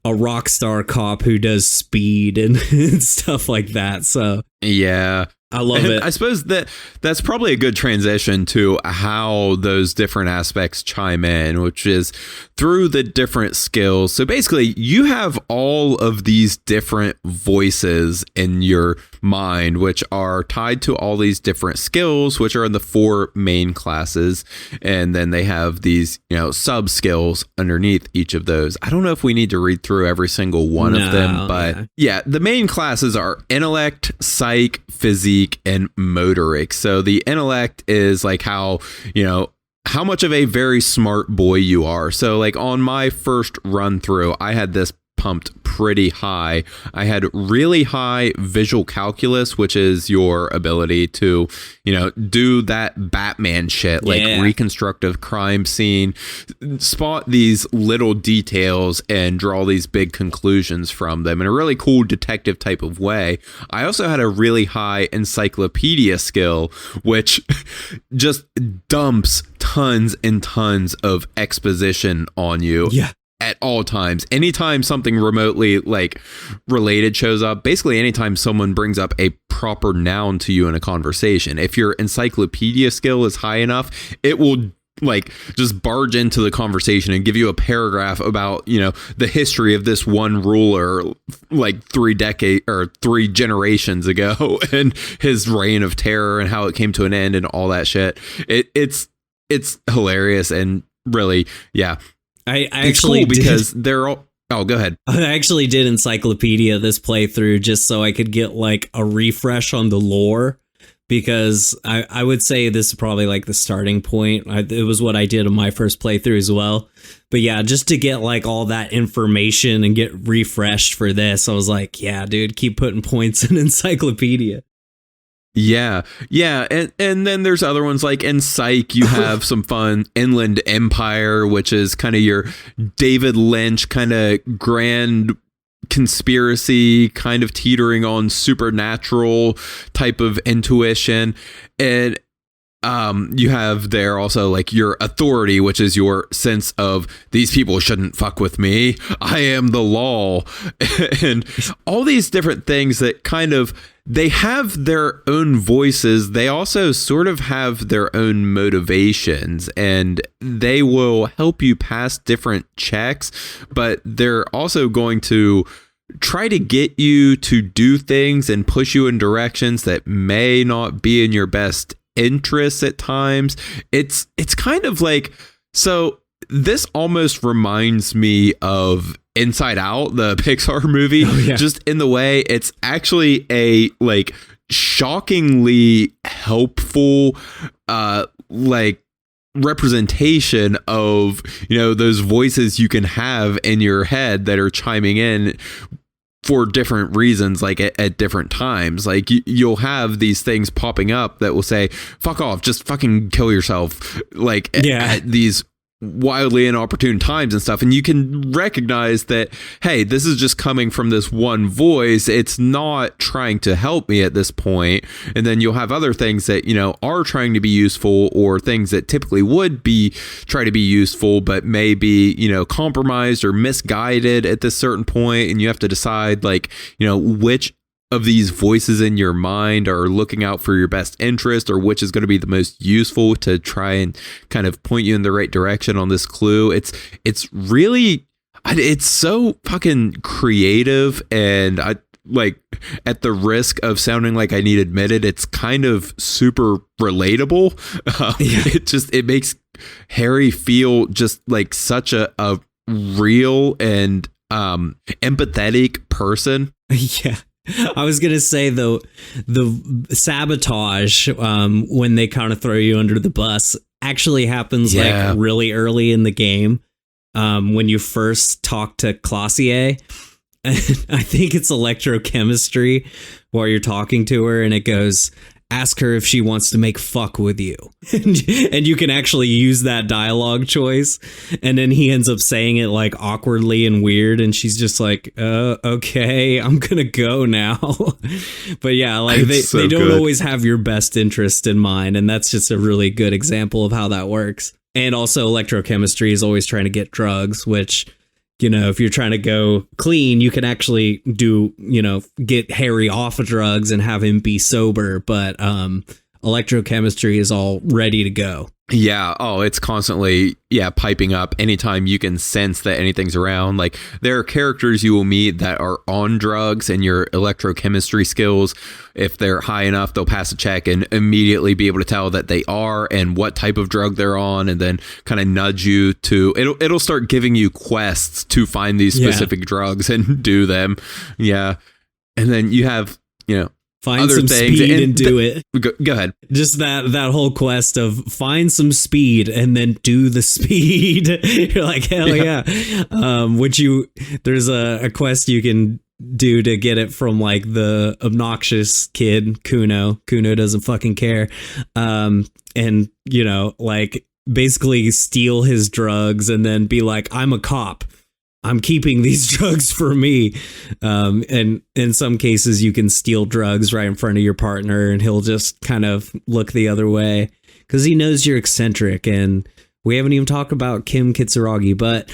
a rock star cop who does speed and stuff like that. So yeah, I love it. I suppose that's probably a good transition to how those different aspects chime in, which is through the different skills. So basically, you have all of these different voices in your mind, which are tied to all these different skills, which are in the 4 main classes. And then they have these, sub skills underneath each of those. I don't know if we need to read through every single one of them, but the main classes are intellect, psych, physique, and motoric. So the intellect is like how much of a very smart boy you are. So like on my first run through, I had this pumped pretty high. I had really high visual calculus, which is your ability to, do that Batman shit, like reconstruct a crime scene, spot these little details and draw these big conclusions from them in a really cool detective type of way. I also had a really high encyclopedia skill, which just dumps tons and tons of exposition on you. Yeah. at all times. Anytime something remotely like related shows up, basically anytime someone brings up a proper noun to you in a conversation, if your encyclopedia skill is high enough, it will like just barge into the conversation and give you a paragraph about, you know, the history of this one ruler like 3 generations ago and his reign of terror and how it came to an end and all that shit. It's hilarious and really, yeah. I it's actually cool because they're all. Oh, go ahead. I actually did encyclopedia this playthrough just so I could get like a refresh on the lore, because I would say this is probably like the starting point. It was what I did on my first playthrough as well. But yeah, just to get like all that information and get refreshed for this, I was like, yeah, dude, keep putting points in encyclopedia. Yeah. And then there's other ones like in Psych, you have some fun Inland Empire, which is kind of your David Lynch kind of grand conspiracy, kind of teetering on supernatural type of intuition. And you have there also like your Authority, which is your sense of these people shouldn't fuck with me. I am the law. And all these different things that kind of, they have their own voices. They also sort of have their own motivations, and they will help you pass different checks, but they're also going to try to get you to do things and push you in directions that may not be in your best interests at times. It's kind of like, so this almost reminds me of Inside Out, the Pixar movie, just in the way it's actually a like shockingly helpful like representation of, you know, those voices you can have in your head that are chiming in for different reasons, like at different times. Like you'll have these things popping up that will say, fuck off, just fucking kill yourself, like at these wildly inopportune times and stuff. And you can recognize that, hey, this is just coming from this one voice. It's not trying to help me at this point. And then you'll have other things that, you know, are trying to be useful, or things that typically would be try to be useful, but may be, you know, compromised or misguided at this certain point. And you have to decide, like, you know, which of these voices in your mind are looking out for your best interest, or which is going to be the most useful to try and kind of point you in the right direction on this clue. It's really, it's so fucking creative, and I like, at the risk of sounding like I need admitted, it's kind of super relatable. It makes Harry feel just like such a real and empathetic person. Yeah. I was going to say, though, the sabotage, when they kind of throw you under the bus, actually happens like really early in the game, when you first talk to Clausier. I think it's electrochemistry while you're talking to her, and it goes, ask her if she wants to make fuck with you. And you can actually use that dialogue choice. And then he ends up saying it like awkwardly and weird. And she's just like, okay, I'm going to go now. But yeah, like they don't always have your best interest in mind. And that's just a really good example of how that works. And also electrochemistry is always trying to get drugs, which, you know, if you're trying to go clean, you can actually do, you know, get Harry off of drugs and have him be sober. But electrochemistry is all ready to go. Yeah. Oh, it's constantly, piping up anytime you can sense that anything's around. Like, there are characters you will meet that are on drugs, and your electrochemistry skills, if they're high enough, they'll pass a check and immediately be able to tell that they are and what type of drug they're on, and then kind of nudge you to, it'll start giving you quests to find these specific drugs and do them. Yeah. And then you have, you know, find other some things speed and do it. Go ahead. Just that whole quest of find some speed and then do the speed. You're like, hell yeah. There's a quest you can do to get it from like the obnoxious kid, Kuno. Kuno doesn't fucking care. And, you know, like basically steal his drugs and then be like, I'm a cop. I'm keeping these drugs for me. And in some cases you can steal drugs right in front of your partner, and he'll just kind of look the other way because he knows you're eccentric and We haven't even talked about Kim Kitsuragi, but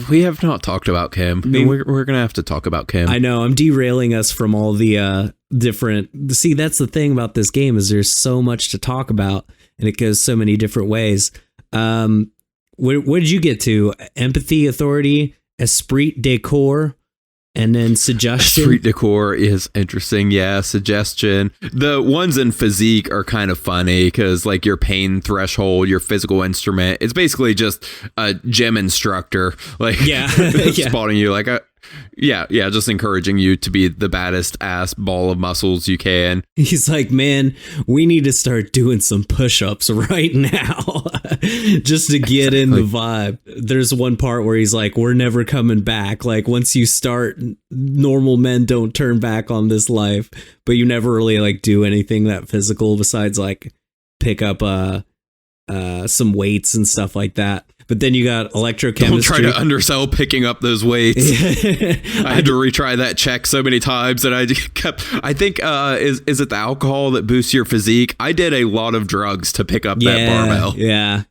we have not talked about Kim. Maybe, we're gonna have to talk about Kim. I know I'm derailing us from all the different. See, that's the thing about this game is there's so much to talk about, and it goes so many different ways. What did you get to? Empathy, authority, esprit de corps, and then suggestion. Esprit de corps is interesting. Yeah, suggestion. The ones in physique are kind of funny because like your pain threshold, your physical instrument, it's basically just a gym instructor like spotting you like just encouraging you to be the baddest ass ball of muscles you can. He's like, man, we need to start doing some push-ups right now just to get in the vibe. There's one part where he's like, we're never coming back. Like once you start, normal men don't turn back on this life, but you never really like do anything that physical besides like pick up some weights and stuff like that. But then you got electrochemistry. Don't try to undersell picking up those weights. I had to retry that check so many times, and I think is it the alcohol that boosts your physique? I did a lot of drugs to pick up that barbell. Yeah.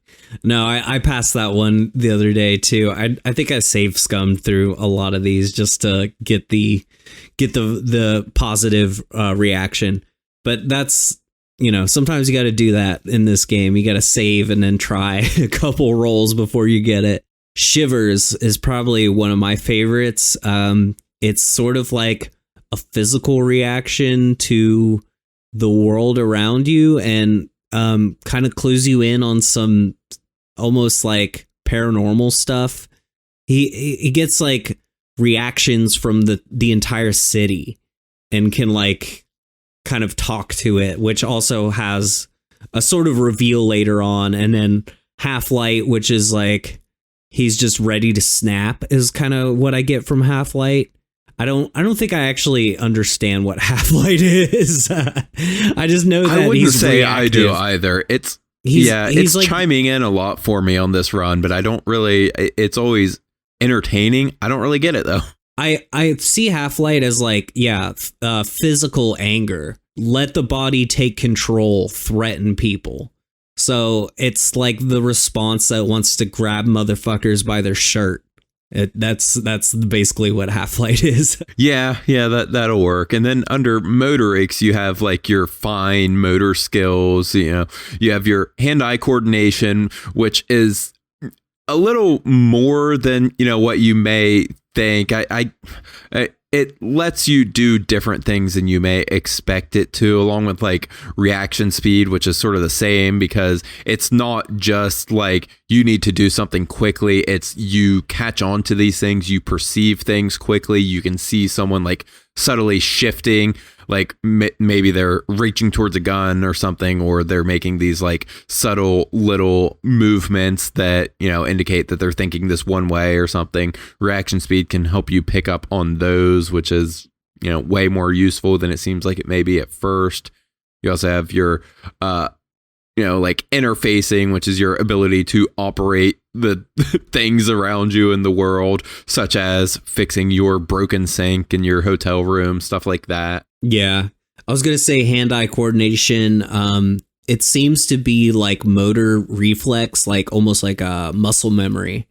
No, I passed that one the other day too. I think I save scummed through a lot of these just to get the positive reaction. But that's, sometimes you got to do that in this game. You got to save and then try a couple rolls before you get it. Shivers is probably one of my favorites. It's sort of like a physical reaction to the world around you and kind of clues you in on some almost like paranormal stuff. He gets like reactions from the entire city and can like kind of talk to it, which also has a sort of reveal later on. And then Half-Light, which is like he's just ready to snap, is kind of what I get from Half-Light. I don't think I actually understand what Half-Light is. I just know that I wouldn't he's say reactive. I do either. It's like, chiming in a lot for me on this run, but I don't really. It's always entertaining. I don't really get it though. I see Half-Light as like, physical anger. Let the body take control, threaten people. So it's like the response that wants to grab motherfuckers by their shirt. That's basically what Half-Light is. Yeah, that'll work. And then under motorics, you have like your fine motor skills. You have your hand-eye coordination, which is a little more than what you may think. It lets you do different things than you may expect it to, along with like reaction speed, which is sort of the same because it's not just like you need to do something quickly. It's you catch on to these things, you perceive things quickly. You can see someone like subtly shifting, like maybe they're reaching towards a gun or something, or they're making these like subtle little movements that, indicate that they're thinking this one way or something. Reaction speed can help you pick up on those, which is, way more useful than it seems like it may be at first. You also have your, like interfacing, which is your ability to operate the things around you in the world, such as fixing your broken sink in your hotel room, stuff like that. Yeah. I was going to say hand-eye coordination. It seems to be like motor reflex, like almost like a muscle memory.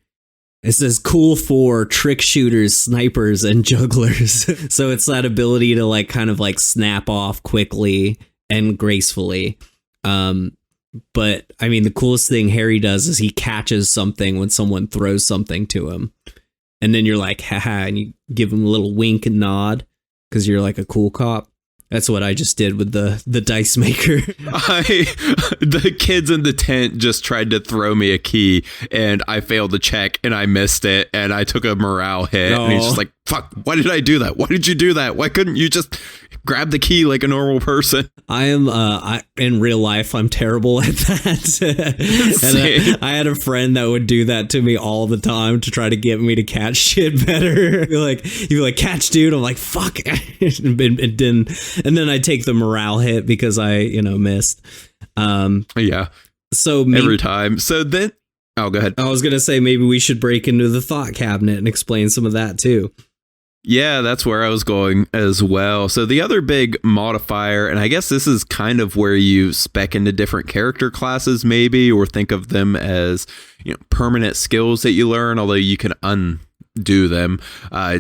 It says cool for trick shooters, snipers, and jugglers. So it's that ability to like kind of like snap off quickly and gracefully. But I mean, the coolest thing Harry does is he catches something when someone throws something to him. And then you're like, haha, and you give him a little wink and nod because you're like a cool cop. That's what I just did with the dice maker. The kids in the tent just tried to throw me a key and I failed the check and I missed it and I took a morale hit. And he's just like, fuck, why did I do that? Why did you do that? Why couldn't you just grab the key like a normal person? I am, in real life, I'm terrible at that. And I had a friend that would do that to me all the time to try to get me to catch shit better. He'd be like, catch, dude. I'm like, fuck. And then I take the morale hit because I, missed. Yeah. So every time. So then, oh, go ahead. I was going to say maybe we should break into the thought cabinet and explain some of that too. Yeah, that's where I was going as well. So the other big modifier, and I guess this is kind of where you spec into different character classes maybe, or think of them as, permanent skills that you learn, although you can undo them.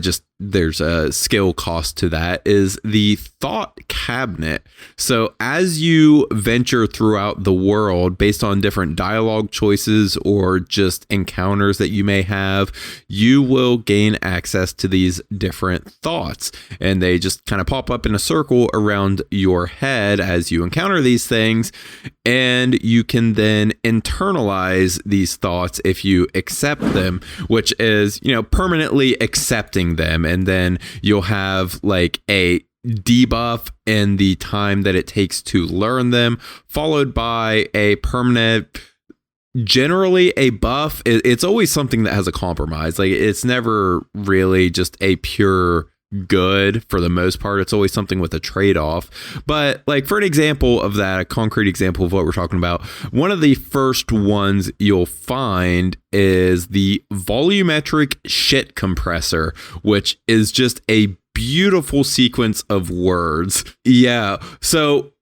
Just there's a skill cost to that, is the thought cabinet. So as you venture throughout the world based on different dialogue choices or just encounters that you may have, you will gain access to these different thoughts, and they just kind of pop up in a circle around your head as you encounter these things, and you can then internalize these thoughts if you accept them, which is, permanently accepting them. And then you'll have like a debuff in the time that it takes to learn them, followed by a permanent, generally a buff. It's always something that has a compromise. Like, it's never really just a pure good for the most part. It's always something with a trade-off. But like, for an example of that, a concrete example of what we're talking about, one of the first ones you'll find is the volumetric shit compressor, which is just a beautiful sequence of words. Yeah. So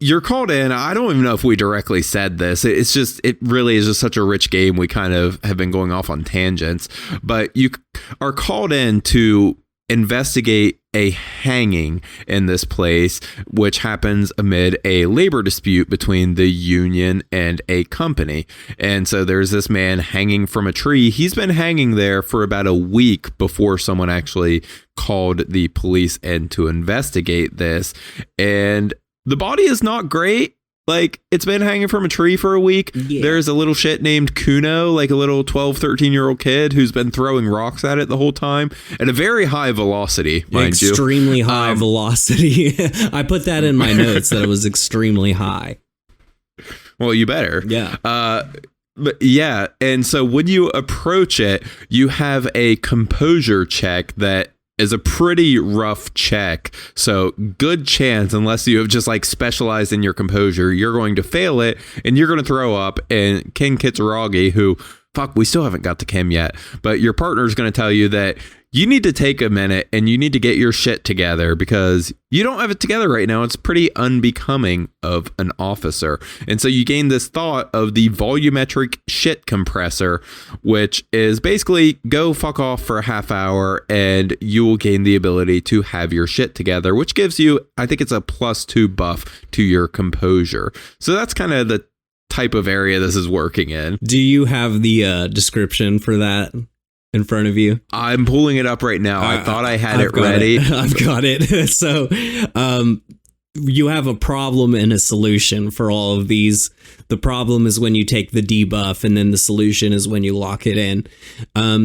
you're called in. I don't even know if we directly said this. It really is just such a rich game. We kind of have been going off on tangents, but you are called in to investigate a hanging in this place, which happens amid a labor dispute between the union and a company. And so there's this man hanging from a tree. He's been hanging there for about a week before someone actually called the police in to investigate this. And the body is not great. Like, it's been hanging from a tree for a week. Yeah. There's a little shit named Kuno, like a little 12, 13-year-old kid who's been throwing rocks at it the whole time at a very high velocity, mind you. Extremely high velocity. I put that in my notes that it was extremely high. Well, you better. Yeah. But yeah, and so when you approach it, you have a composure check that is a pretty rough check. So good chance, unless you have just like specialized in your composure, you're going to fail it and you're going to throw up. And Ken Kitsuragi, who, we still haven't got to Kim yet, but your partner is going to tell you that you need to take a minute and you need to get your shit together because you don't have it together right now. It's pretty unbecoming of an officer. And so you gain this thought of the volumetric shit compressor, which is basically go fuck off for a half hour and you will gain the ability to have your shit together, which gives you, I think it's a +2 buff to your composure. So that's kind of the type of area this is working in. Do you have the description for that in front of you? I'm pulling it up right now. I thought I had it ready. I've got it. So you have a problem and a solution for all of these. The problem is when you take the debuff, and then the solution is when you lock it in.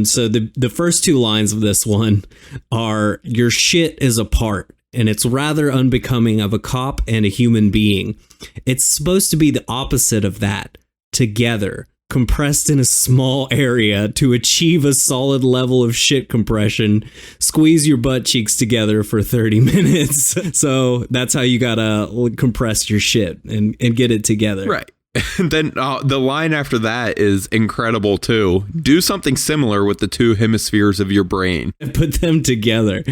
So the first two lines of this one are, your shit is apart, and it's rather unbecoming of a cop and a human being. It's supposed to be the opposite of that. Together, compressed in a small area to achieve a solid level of shit compression. Squeeze your butt cheeks together for 30 minutes. So that's how you gotta compress your shit and get it together. Right. And then the line after that is incredible too. Do something similar with the two hemispheres of your brain. Put them together.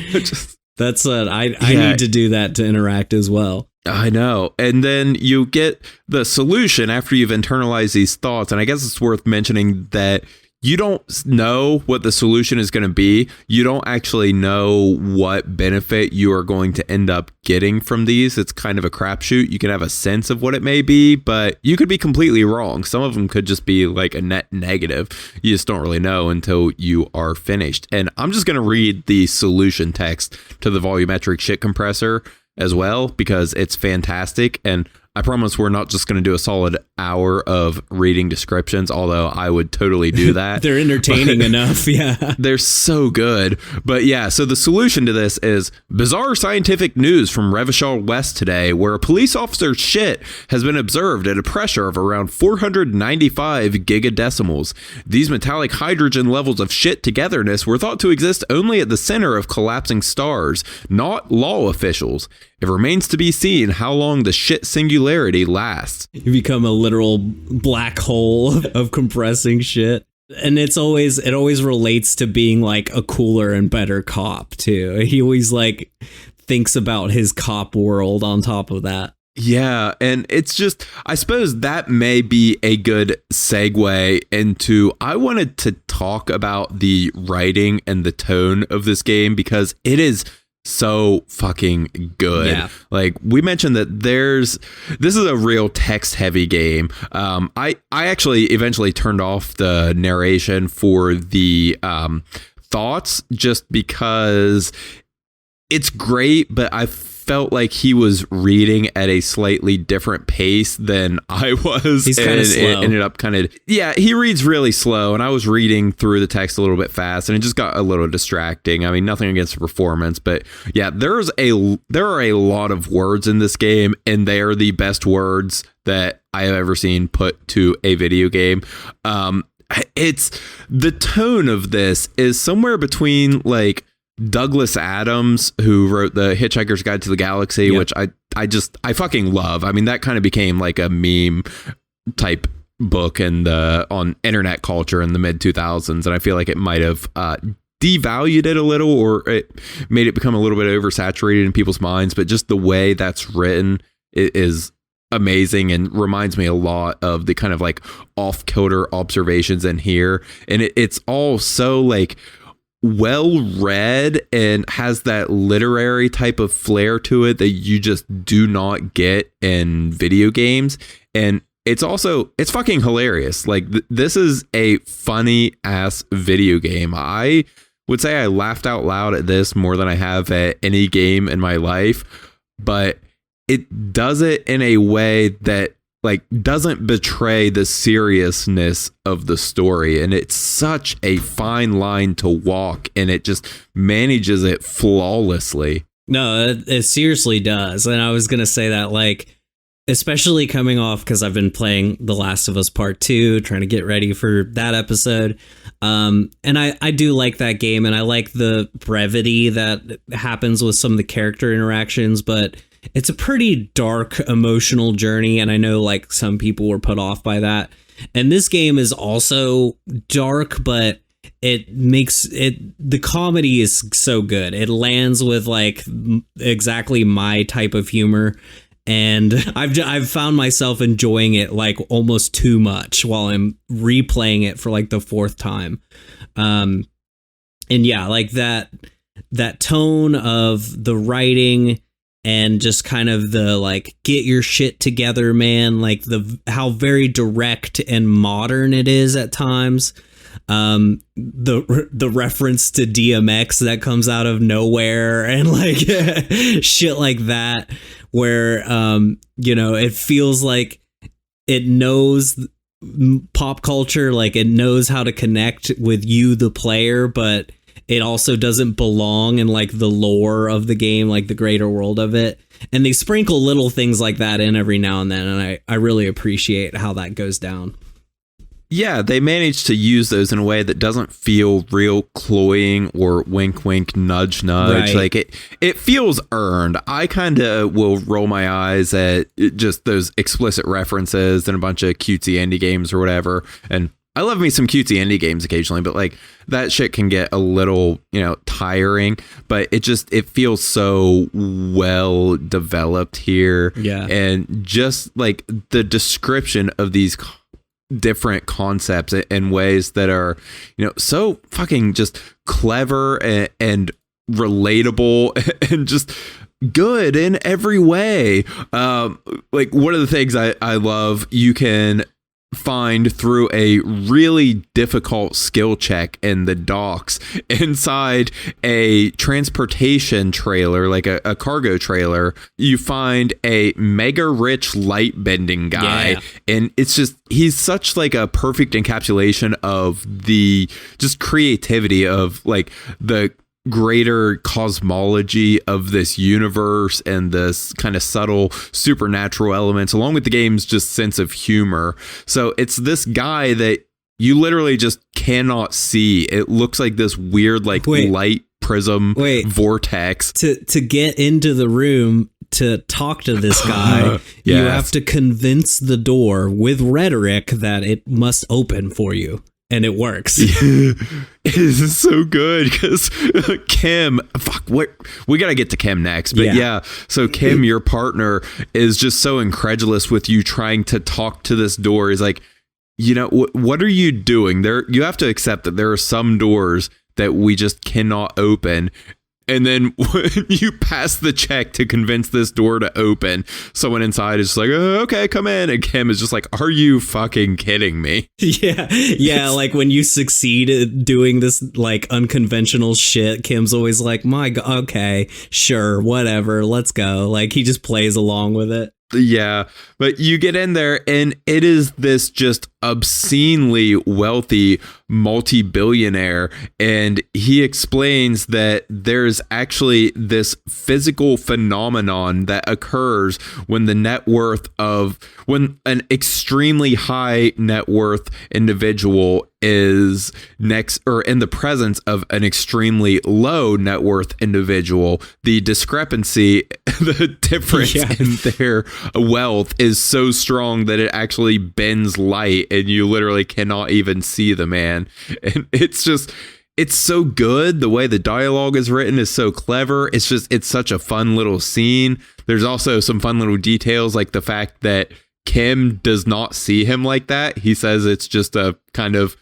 That's what I need to do that to interact as well. I know. And then you get the solution after you've internalized these thoughts. And I guess it's worth mentioning that you don't know what the solution is going to be. You don't actually know what benefit you are going to end up getting from these. It's kind of a crapshoot. You can have a sense of what it may be, but you could be completely wrong. Some of them could just be like a net negative. You just don't really know until you are finished. And I'm just going to read the solution text to the volumetric shit compressor as well, because it's fantastic. And I promise we're not just going to do a solid hour of reading descriptions, although I would totally do that. They're entertaining enough, yeah. They're so good. But yeah, so the solution to this is bizarre scientific news from Revachol West today, where a police officer's shit has been observed at a pressure of around 495 gigadecimals. These metallic hydrogen levels of shit togetherness were thought to exist only at the center of collapsing stars, not law officials. It remains to be seen how long the shit singularity lasts. You become a literal black hole of compressing shit. And it always relates to being like a cooler and better cop too. He always like thinks about his cop world on top of that. Yeah, and it's just, I suppose that may be a good segue into, I wanted to talk about the writing and the tone of this game because it is so fucking good. Yeah. Like we mentioned that this is a real text heavy game. I actually eventually turned off the narration for the thoughts just because it's great, but I felt like he was reading at a slightly different pace than I was. He's kind of slow. It ended up he reads really slow, and I was reading through the text a little bit fast, and it just got a little distracting. I mean, nothing against the performance, but yeah, there are a lot of words in this game, and they are the best words that I have ever seen put to a video game. It's the tone of this is somewhere between like Douglas Adams, who wrote the Hitchhiker's Guide to the Galaxy, Yep. which I fucking love. I mean, that kind of became like a meme type book on internet culture in the mid 2000s, and I feel like it might have devalued it a little, or it made it become a little bit oversaturated in people's minds. But just the way that's written is amazing and reminds me a lot of the kind of like off-kilter observations in here, and it's all so like well read and has that literary type of flair to it that you just do not get in video games. And it's fucking hilarious. Like this is a funny ass video game. I would say I laughed out loud at this more than I have at any game in my life, but it does it in a way that like doesn't betray the seriousness of the story, and it's such a fine line to walk, and it just manages it flawlessly. No, it seriously does. And I was gonna say that, like, especially coming off, because I've been playing The Last of Us Part 2, trying to get ready for that episode, and I do like that game, and I like the brevity that happens with some of the character interactions, but it's a pretty dark emotional journey, and I know like some people were put off by that. And this game is also dark, but it makes it, the comedy is so good. It lands with like exactly my type of humor, and I've found myself enjoying it like almost too much while I'm replaying it for like the fourth time. And yeah, like that tone of the writing and just kind of the like get your shit together, man, like how very direct and modern it is at times. The reference to DMX that comes out of nowhere and like shit like that, where it feels like it knows pop culture, like it knows how to connect with you, the player, but it also doesn't belong in like the lore of the game, like the greater world of it. And they sprinkle little things like that in every now and then, and I really appreciate how that goes down. Yeah, they managed to use those in a way that doesn't feel real cloying or wink wink nudge nudge. Right. Like it feels earned. I kind of will roll my eyes at just those explicit references and a bunch of cutesy indie games or whatever, and I love me some cutesy indie games occasionally, but like that shit can get a little, tiring, but it feels so well developed here. Yeah. And just like the description of these different concepts in ways that are, so fucking just clever and relatable and just good in every way. Like one of the things I love, you can find through a really difficult skill check in the docks inside a transportation trailer, like a cargo trailer. You find a mega rich light bending guy. Yeah. And it's just, he's such like a perfect encapsulation of the just creativity of like the greater cosmology of this universe and this kind of subtle supernatural elements, along with the game's just sense of humor. So it's this guy that you literally just cannot see. It looks like this weird like light prism vortex. To get into the room to talk to this guy, you have to convince the door with rhetoric that it must open for you. and it works. It is so good because Kim, we got to get to Kim next. But so Kim, your partner, is just so incredulous with you trying to talk to this door. He's like, what are you doing? You have to accept that there are some doors that we just cannot open. And then when you pass the check to convince this door to open, someone inside is just like, oh, okay, come in. And Kim is just like, are you fucking kidding me? Yeah. Like when you succeed at doing this like unconventional shit, Kim's always like, my God, okay, sure, whatever, let's go. Like he just plays along with it. Yeah, but you get in there and it is this just obscenely wealthy multi-billionaire, and he explains that there's actually this physical phenomenon that occurs when when an extremely high net worth individual is next or in the presence of an extremely low net worth individual. The discrepancy, the difference in their wealth is so strong that it actually bends light and you literally cannot even see the man. And it's so good. The way the dialogue is written is so clever. It's such a fun little scene. There's also some fun little details, like the fact that Kim does not see him like that. He says it's just a kind of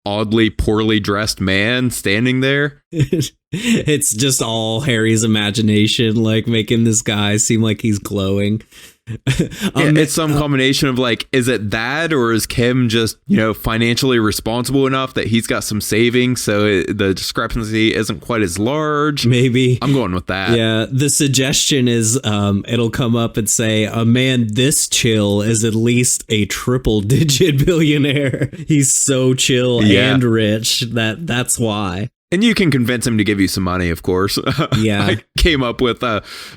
oddly poorly dressed man standing there. It's just all Harry's imagination, like making this guy seem like he's glowing. It's some combination of like, is it that, or is Kim just, financially responsible enough that he's got some savings, so the discrepancy isn't quite as large? Maybe. I'm going with that. Yeah, the suggestion is it'll come up and say, a man this chill is at least a triple digit billionaire. He's so chill and rich that's why. And you can convince him to give you some money, of course. Yeah. I came up with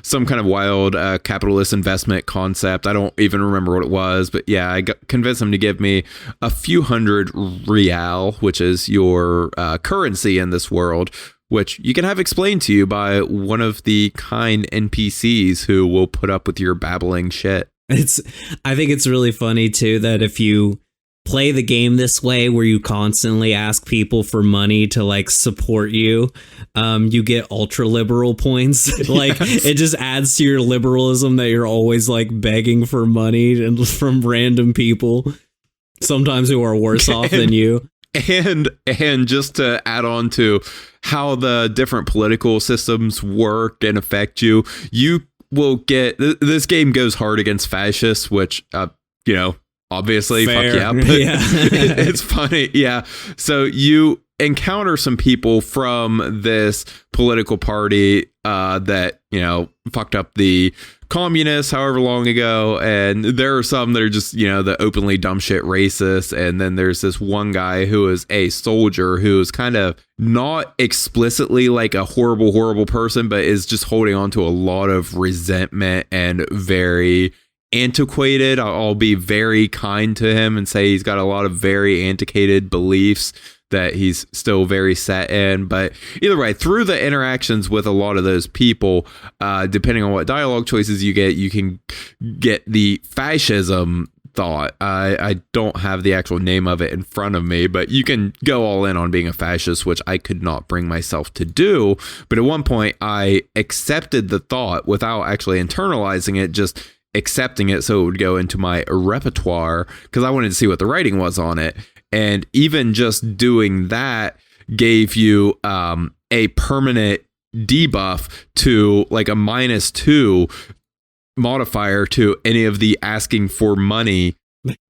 some kind of wild capitalist investment concept. I don't even remember what it was, but I convinced him to give me a few hundred real, which is your currency in this world, which you can have explained to you by one of the kind NPCs who will put up with your babbling shit. I think it's really funny, too, that if you play the game this way, where you constantly ask people for money to like support you, you get ultra liberal points. Like it just adds to your liberalism that you're always like begging for money and from random people, sometimes who are worse off than you. And just to add on to how the different political systems work and affect you, you will get this game goes hard against fascists, which obviously, fair. Fuck yeah, but it's funny. Yeah. So you encounter some people from this political party that, fucked up the communists however long ago. And there are some that are just, the openly dumb shit racist. And then there's this one guy who is a soldier who is kind of not explicitly like a horrible, horrible person, but is just holding on to a lot of resentment and very antiquated. I'll be very kind to him and say he's got a lot of very antiquated beliefs that he's still very set in. But either way, through the interactions with a lot of those people, depending on what dialogue choices you get, you can get the fascism thought. I don't have the actual name of it in front of me, but you can go all in on being a fascist, which I could not bring myself to do. But at one point I accepted the thought without actually internalizing it, just accepting it so it would go into my repertoire because I wanted to see what the writing was on it. And even just doing that gave you a permanent debuff to like a -2 modifier to any of the asking for money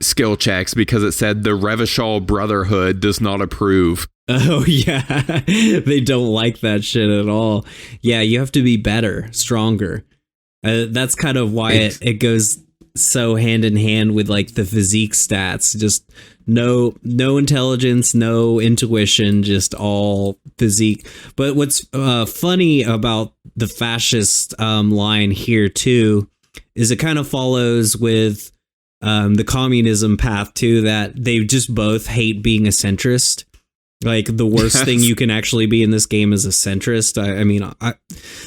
skill checks because it said the Revachol Brotherhood does not approve. Oh, yeah. They don't like that shit at all. Yeah, you have to be better, stronger. That's kind of why it goes so hand in hand with like the physique stats. Just no intelligence, no intuition, just all physique. But what's funny about the fascist line here too is it kind of follows with the communism path too, that they just both hate being a centrist. Like the worst thing you can actually be in this game is a centrist. I mean,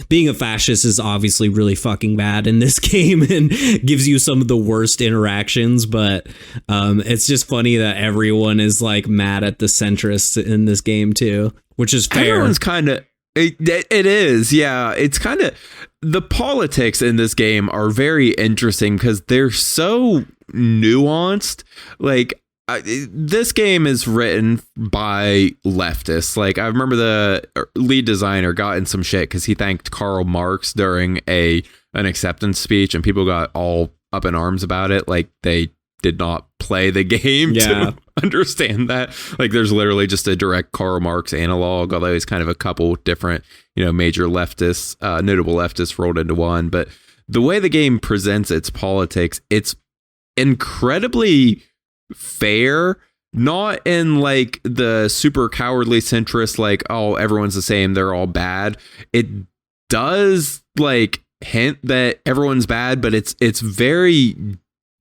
being a fascist is obviously really fucking bad in this game and gives you some of the worst interactions. But it's just funny that everyone is like mad at the centrists in this game too, which is fair. Everyone's kind of. It is, yeah. It's kind of the politics in this game are very interesting because they're so nuanced. Like. This game is written by leftists. Like I remember the lead designer got in some shit because he thanked Karl Marx during an acceptance speech, and people got all up in arms about it. Like they did not play the game to understand that. Like there's literally just a direct Karl Marx analog, although he's kind of a couple different, major leftists, notable leftists rolled into one. But the way the game presents its politics, it's incredibly fair, not in like the super cowardly centrist, like, oh, everyone's the same, they're all bad. It does like hint that everyone's bad, but it's very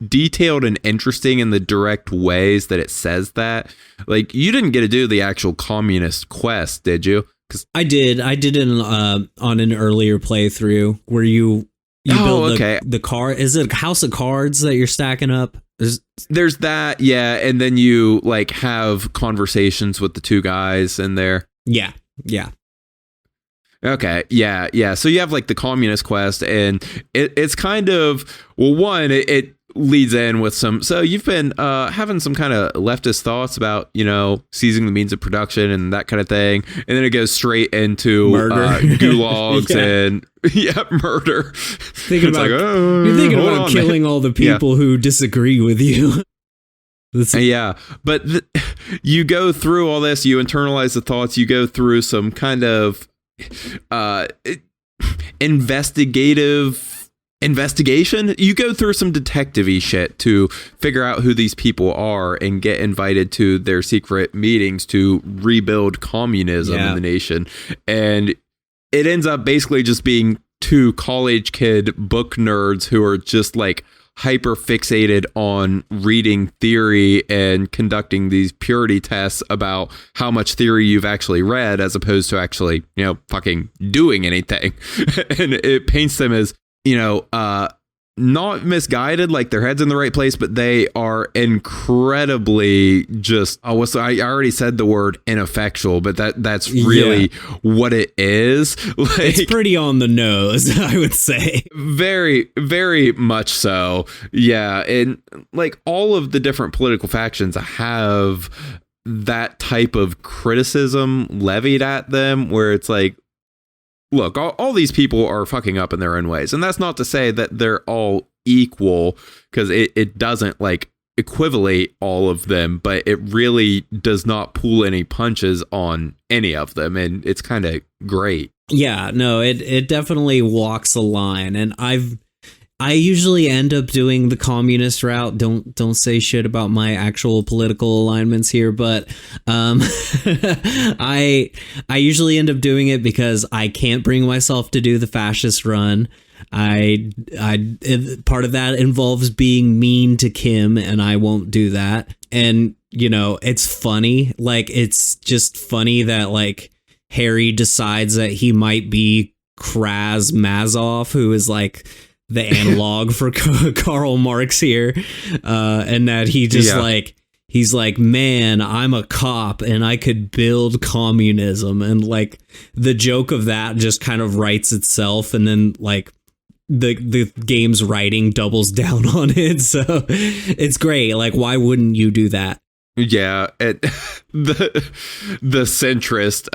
detailed and interesting in the direct ways that it says that. Like you didn't get to do the actual communist quest, did you? I did it on an earlier playthrough where you build the car. Is it a house of cards that you're stacking up? There's that, yeah, and then you like have conversations with the two guys in there. Yeah. Okay, yeah. So you have like the communist quest, and it's kind of, well, one, it leads in with some. So you've been having some kind of leftist thoughts about seizing the means of production and that kind of thing, and then it goes straight into murder, gulags and murder. You're thinking about killing all the people who disagree with you. Yeah, but you go through all this, you internalize the thoughts, you go through some kind of investigation. You go through some detective-y shit to figure out who these people are and get invited to their secret meetings to rebuild communism in the nation. And it ends up basically just being two college kid book nerds who are just like hyper fixated on reading theory and conducting these purity tests about how much theory you've actually read as opposed to actually, fucking doing anything. And it paints them as, not misguided, like their head's in the right place, but they are incredibly just, I already said the word ineffectual, but that's really what it is. Like, it's pretty on the nose, I would say. Very, very much so. Yeah. And like all of the different political factions have that type of criticism levied at them where it's like, look, all these people are fucking up in their own ways. And that's not to say that they're all equal, because it doesn't like equivalate all of them, but it really does not pull any punches on any of them. And it's kind of great. Yeah, no, it definitely walks a line. And I usually end up doing the communist route. Don't say shit about my actual political alignments here, but I usually end up doing it because I can't bring myself to do the fascist run. Part of that involves being mean to Kim, and I won't do that. And it's funny. Like it's just funny that like Harry decides that he might be Kraz Mazov, who is like the analog for Karl Marx here, and that he just he's like, man, I'm a cop and I could build communism, and like the joke of that just kind of writes itself, and then like the game's writing doubles down on it, so it's great. Like, why wouldn't you do that? Yeah, the centrist,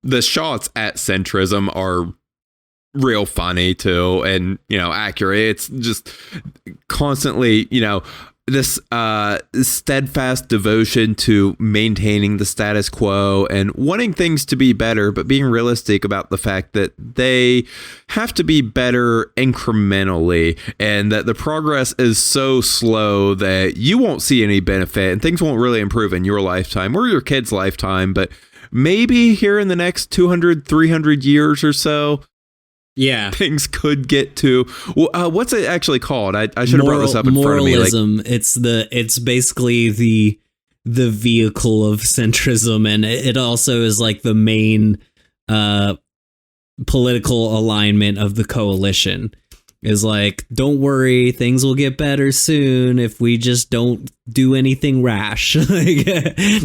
the shots at centrism are real funny too, and accurate. It's just constantly this steadfast devotion to maintaining the status quo and wanting things to be better, but being realistic about the fact that they have to be better incrementally, and that the progress is so slow that you won't see any benefit and things won't really improve in your lifetime or your kid's lifetime, but maybe here in the next 200, 300 years or so, things could get to what's it actually called? I should have brought this up in front of me. Moralism. It's basically the the vehicle of centrism, and it also is like the main political alignment of the coalition. Is like, don't worry, things will get better soon if we just don't do anything rash. Like,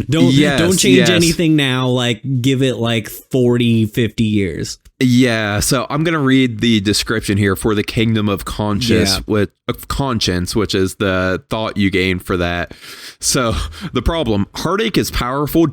don't change anything now. Like, give it like 40, 50 years. Yeah, so I'm going to read the description here for the kingdom of conscience, which is the thought you gain for that. So the problem, heartache is powerful,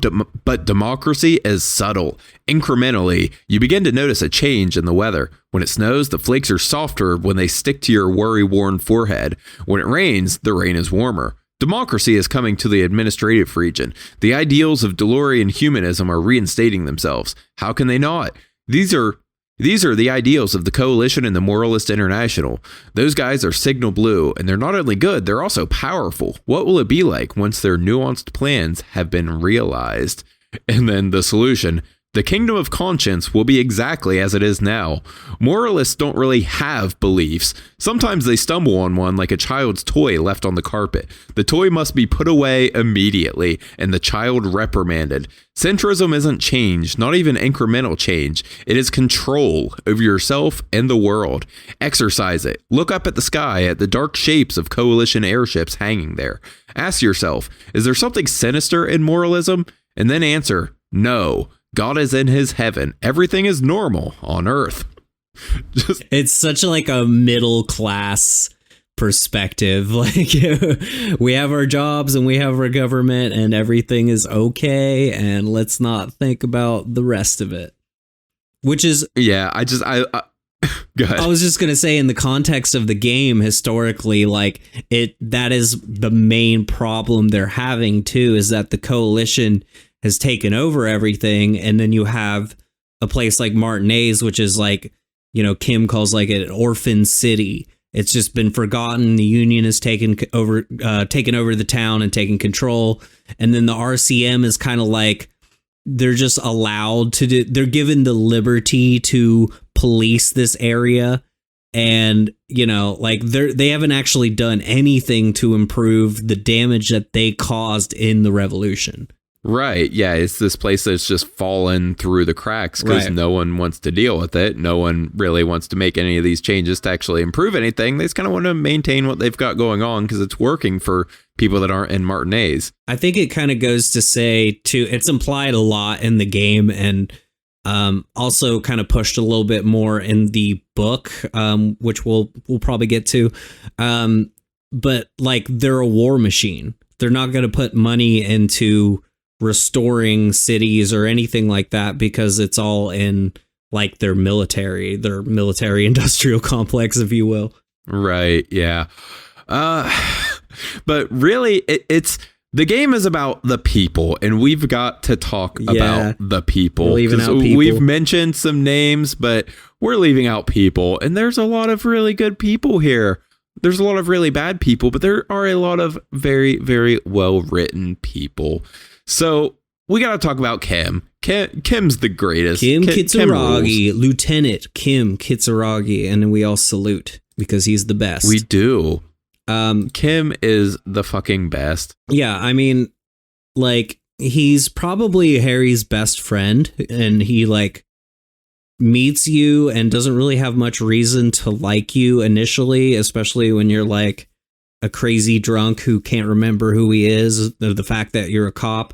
but democracy is subtle. Incrementally, you begin to notice a change in the weather. When it snows, the flakes are softer when they stick to your worry-worn forehead. When it rains, the rain is warmer. Democracy is coming to the administrative region. The ideals of DeLorean humanism are reinstating themselves. How can they not? These are the ideals of the Coalition and the Moralist International. Those guys are signal blue, and they're not only good, they're also powerful. What will it be like once their nuanced plans have been realized? And then the solution. The kingdom of conscience will be exactly as it is now. Moralists don't really have beliefs. Sometimes they stumble on one like a child's toy left on the carpet. The toy must be put away immediately and the child reprimanded. Centrism isn't change, not even incremental change. It is control over yourself and the world. Exercise it. Look up at the sky at the dark shapes of coalition airships hanging there. Ask yourself, is there something sinister in moralism? And then answer, no. God is in his heaven. Everything is normal on earth. It's such like a middle class perspective. Like, we have our jobs and we have our government and everything is okay. And let's not think about the rest of it. Which is... Yeah, I go ahead. I was just going to say, in the context of the game, historically, like that is the main problem they're having too, is that the coalition has taken over everything, and then you have a place like Martinez, which is like, you know, Kim calls like an orphan city. It's just been forgotten. The Union has taken over the town and taken control, and then the RCM is kind of like they're just allowed to do. They're given the liberty to police this area, and you know, like they haven't actually done anything to improve the damage that they caused in the revolution. Right. Yeah. It's this place that's just fallen through the cracks because no one wants to deal with it. No one really wants to make any of these changes to actually improve anything. They just kind of want to maintain what they've got going on because it's working for people that aren't in Martinez. I think it kind of goes to say, too, it's implied a lot in the game and also kind of pushed a little bit more in the book, which we'll probably get to. But like, they're a war machine. They're not going to put money into restoring cities or anything like that because it's all in like their military industrial complex, if you will. Right. Yeah. But really it's the game is about the people, and we've got to talk about the people. We've mentioned some names, but we're leaving out people, and there's a lot of really good people here. There's a lot of really bad people, but there are a lot of very, very well written people. So we got to talk about Kim. Kim's the greatest. Kim Kitsuragi, Lieutenant Kim Kitsuragi, and we all salute because he's the best. We do. Kim is the fucking best. Yeah, I mean, like, he's probably Harry's best friend, and he like meets you and doesn't really have much reason to like you initially, especially when you're like a crazy drunk who can't remember who he is, the fact that you're a cop,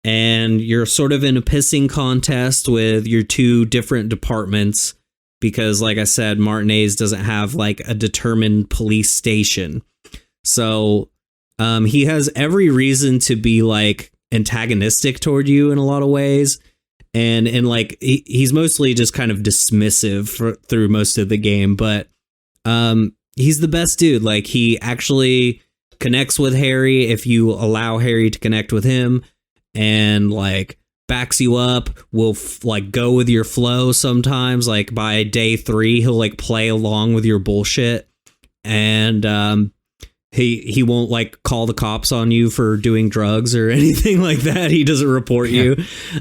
and you're sort of in a pissing contest with your two different departments because, like I said, Martinez doesn't have like a determined police station. So he has every reason to be like antagonistic toward you in a lot of ways. And like he's mostly just kind of dismissive through most of the game, but he's the best dude. Like, he actually connects with Harry if you allow Harry to connect with him, and like backs you up, will like go with your flow sometimes. Like by day 3, he'll like play along with your bullshit, and he won't like call the cops on you for doing drugs or anything like that. He doesn't report you.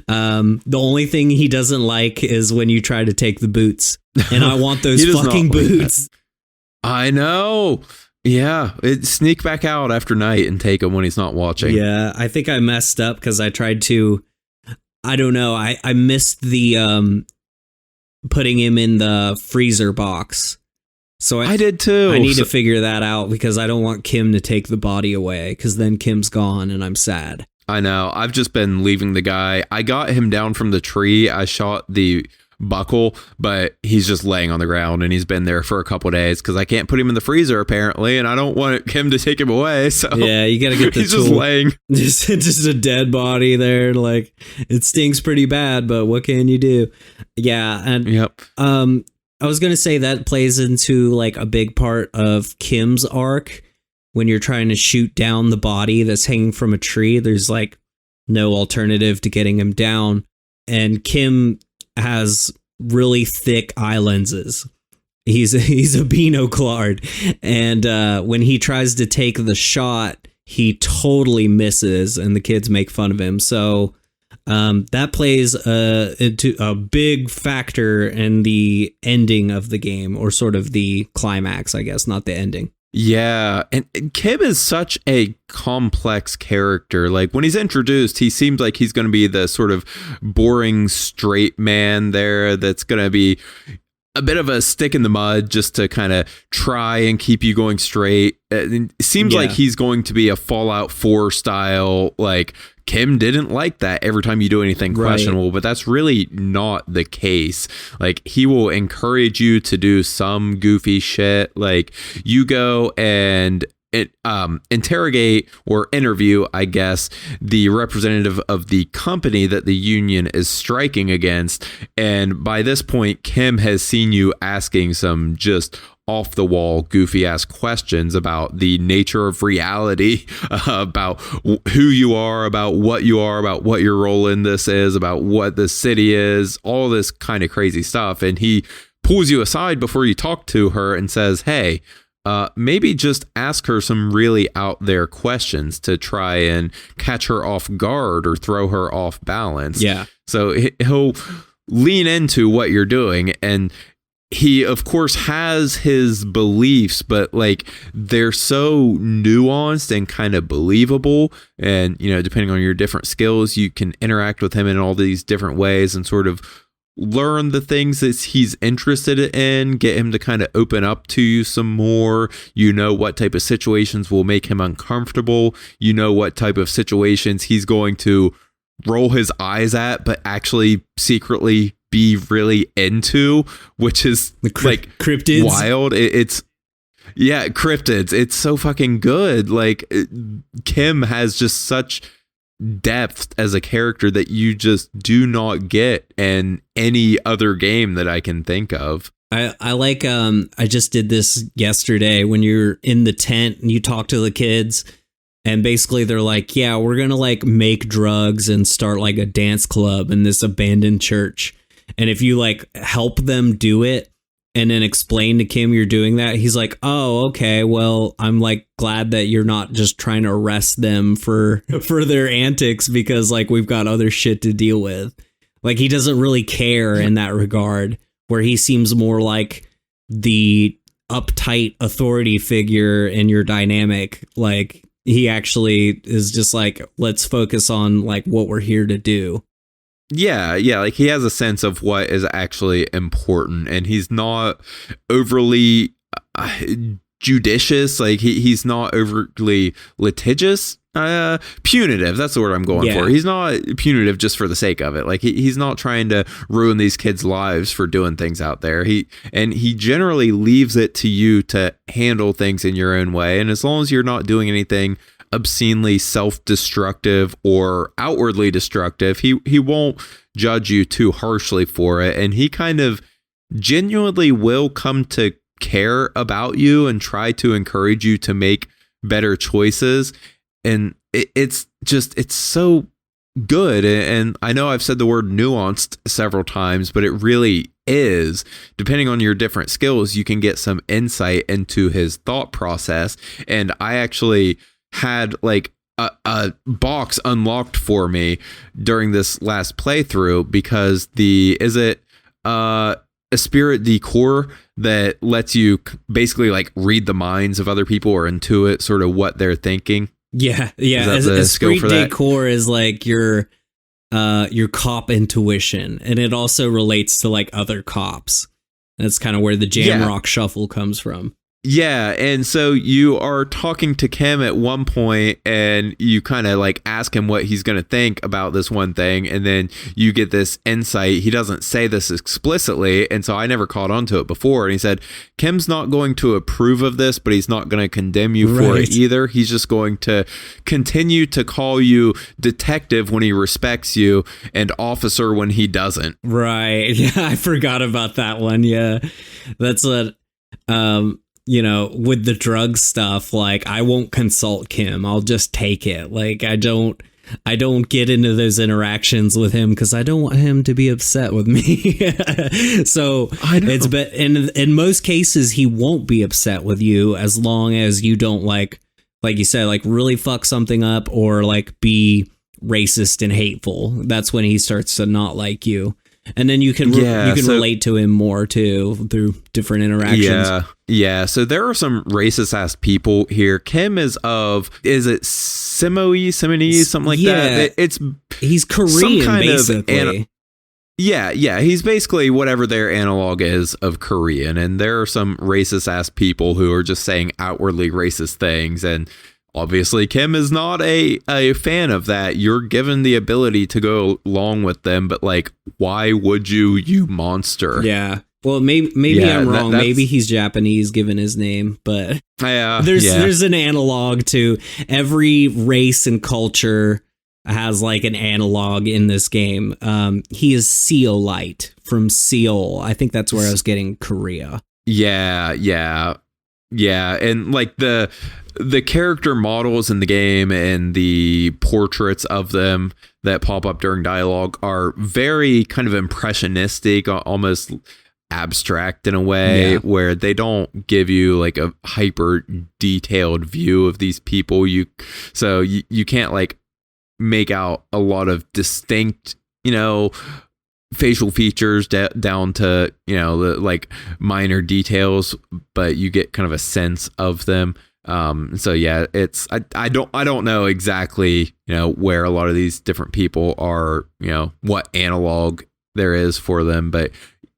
The only thing he doesn't like is when you try to take the boots, and I want those fucking boots. I know. Yeah, sneak back out after night and take him when he's not watching. Yeah, I think I messed up because I tried to. I don't know. I missed the putting him in the freezer box. So I did too. I need to figure that out because I don't want Kim to take the body away because then Kim's gone and I'm sad. I know. I've just been leaving the guy. I got him down from the tree. I shot the buckle, but he's just laying on the ground and he's been there for a couple days because I can't put him in the freezer apparently, and I don't want him to take him away. So yeah, you gotta get the he's tool. just laying, just a dead body there. Like, it stinks pretty bad, but what can you do? Yeah, and yep. I was gonna say that plays into like a big part of Kim's arc when you're trying to shoot down the body that's hanging from a tree. There's like no alternative to getting him down, and Kim has really thick eye lenses. He's a binoclard, and when he tries to take the shot, he totally misses, and the kids make fun of him. So that plays into a big factor in the ending of the game, or sort of the climax, I guess, not the ending. Yeah, and Kim is such a complex character. Like, when he's introduced, he seems like he's going to be the sort of boring straight man there that's going to be a bit of a stick in the mud just to kind of try and keep you going straight. It seems like he's going to be a Fallout 4 style, like, Kim didn't like that every time you do anything questionable, but that's really not the case. Like, he will encourage you to do some goofy shit. Like, you go and interrogate or interview, I guess, the representative of the company that the union is striking against. And by this point, Kim has seen you asking some just off the wall, goofy ass questions about the nature of reality, about who you are, about what your role in this is, about what the city is, all this kind of crazy stuff. And he pulls you aside before you talk to her and says, hey, maybe just ask her some really out there questions to try and catch her off guard or throw her off balance. Yeah. So he'll lean into what you're doing, and he, of course, has his beliefs, but like, they're so nuanced and kind of believable. And, you know, depending on your different skills, you can interact with him in all these different ways and sort of learn the things that he's interested in, get him to kind of open up to you some more. You know what type of situations will make him uncomfortable. You know what type of situations he's going to roll his eyes at, but actually secretly be really into, which is like cryptids. Wild. It's cryptids. It's so fucking good. Like, Kim has just such depth as a character that you just do not get in any other game that I can think of. I like I just did this yesterday when you're in the tent and you talk to the kids, and basically they're like, yeah, we're gonna like make drugs and start like a dance club in this abandoned church. And if you like help them do it and then explain to Kim you're doing that, he's like, oh, okay, well, I'm like glad that you're not just trying to arrest them for their antics, because like we've got other shit to deal with. Like, he doesn't really care in that regard, where he seems more like the uptight authority figure in your dynamic. Like, he actually is just like, let's focus on like what we're here to do. Yeah, like, he has a sense of what is actually important, and he's not overly judicious. Like, he's not overly litigious. Punitive, that's the word I'm going for. He's not punitive just for the sake of it. Like, he's not trying to ruin these kids' lives for doing things out there. He generally leaves it to you to handle things in your own way, and as long as you're not doing anything obscenely self-destructive or outwardly destructive, he won't judge you too harshly for it, and he kind of genuinely will come to care about you and try to encourage you to make better choices. And it's so good. And I know I've said the word nuanced several times, but it really is. Depending on your different skills, you can get some insight into his thought process. And I actually had like a box unlocked for me during this last playthrough, because esprit de corps that lets you basically like read the minds of other people or intuit sort of what they're thinking. Yeah. Is that the skill Esprit for de that? corps is like your cop intuition, and it also relates to like other cops. That's kind of where the Jamrock Shuffle comes from. Yeah, and so you are talking to Kim at one point, and you kind of like ask him what he's going to think about this one thing, and then you get this insight. He doesn't say this explicitly, and so I never caught on to it before. And he said, Kim's not going to approve of this, but he's not going to condemn you for it either. He's just going to continue to call you detective when he respects you and officer when he doesn't. Right. Yeah, I forgot about that one. Yeah, that's what... with the drug stuff, like I won't consult Kim. I'll just take it. Like I don't get into those interactions with him because I don't want him to be upset with me. So it's but in most cases he won't be upset with you as long as you don't like you said, like really fuck something up or like be racist and hateful. That's when he starts to not like you. And then you can relate to him more too through different interactions. Yeah. So there are some racist ass people here. Kim is it Simonese, something like that. He's Korean, basically. Yeah. He's basically whatever their analog is of Korean. And there are some racist ass people who are just saying outwardly racist things. And obviously, Kim is not a fan of that. You're given the ability to go along with them, but like, why would you monster? Yeah. Well, maybe I'm wrong. Maybe he's Japanese, given his name, but there's an analog to every race and culture has like an analog in this game. He is Seolite from Seoul. I think that's where I was getting Korea. Yeah. And like the character models in the game and the portraits of them that pop up during dialogue are very kind of impressionistic, almost abstract in a way, where they don't give you like a hyper detailed view of these people. You can't like make out a lot of distinct, facial features down to, the like minor details, but you get kind of a sense of them. So yeah, it's I don't know exactly where a lot of these different people are, what analog there is for them, but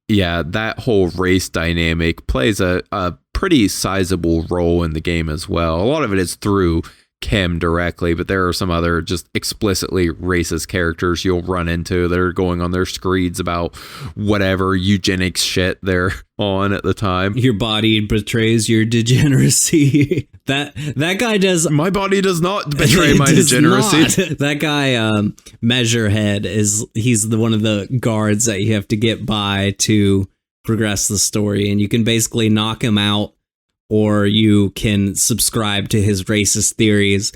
yeah, that whole race dynamic plays a pretty sizable role in the game as well. A lot of it is through Kim directly, but there are some other just explicitly racist characters you'll run into that are going on their screeds about whatever eugenics shit they're on at the time. Your body betrays your degeneracy. That guy does. My body does not betray my degeneracy. That guy, Measurehead, he's one of the guards that you have to get by to progress the story, and you can basically knock him out, or you can subscribe to his racist theories,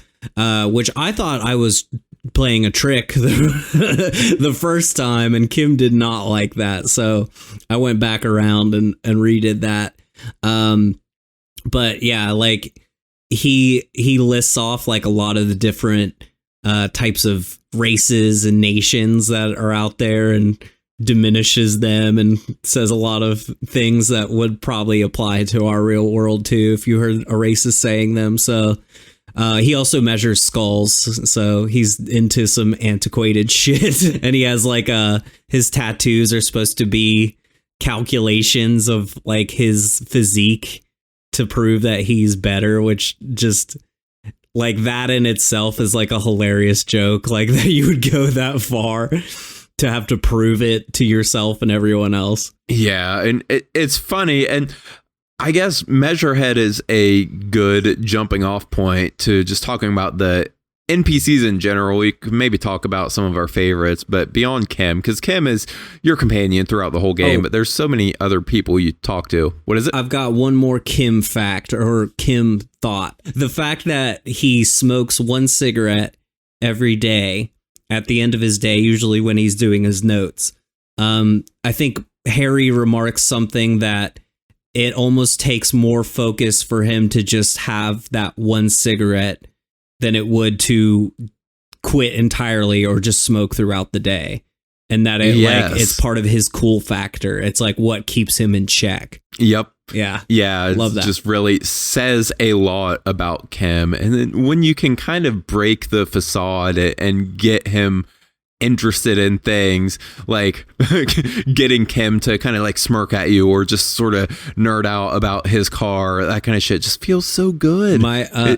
which I thought I was playing a trick the first time, and Kim did not like that. So I went back around and redid that. But yeah, like he lists off like a lot of the different types of races and nations that are out there and diminishes them and says a lot of things that would probably apply to our real world too if you heard a racist saying them. So he also measures skulls, so he's into some antiquated shit. And he has like his tattoos are supposed to be calculations of like his physique to prove that he's better, which just like that in itself is like a hilarious joke, like that you would go that far to have to prove it to yourself and everyone else. Yeah, and it's funny, and I guess Measurehead is a good jumping off point to just talking about the NPCs in general. We could maybe talk about some of our favorites, but beyond Kim, because Kim is your companion throughout the whole game, but there's so many other people you talk to. What is it? I've got one more Kim fact or Kim thought. The fact that he smokes one cigarette every day at the end of his day, usually when he's doing his notes. I think Harry remarks something that it almost takes more focus for him to just have that one cigarette than it would to quit entirely or just smoke throughout the day. and that Yes. like it's part of his cool factor. It's like what keeps him in check. Yep. Yeah. Yeah, Love it that. just really says a lot about Kim. And then when you can kind of break the facade and get him interested in things like getting Kim to kind of like smirk at you or just sort of nerd out about his car, that kind of shit just feels so good.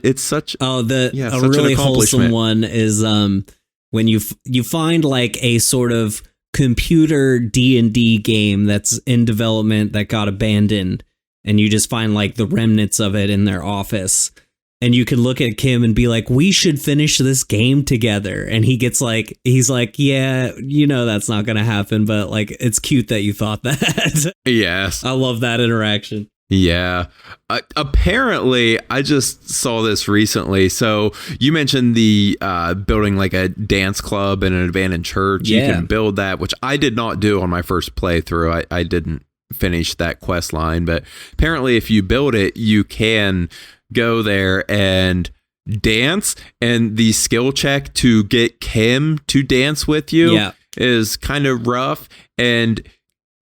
It's such a such really an wholesome accomplishment. one is when you find like a sort of computer D&D game that's in development that got abandoned, and you just find like the remnants of it in their office, and you can look at Kim and be like, we should finish this game together, and he's like, yeah, that's not gonna happen, but like it's cute that you thought that. Yes. I love that interaction. Yeah. Apparently, I just saw this recently. So you mentioned the building like a dance club in an abandoned church. Yeah. You can build that, which I did not do on my first playthrough. I didn't finish that quest line, but apparently if you build it, you can go there and dance, and the skill check to get Kim to dance with you is kind of rough, and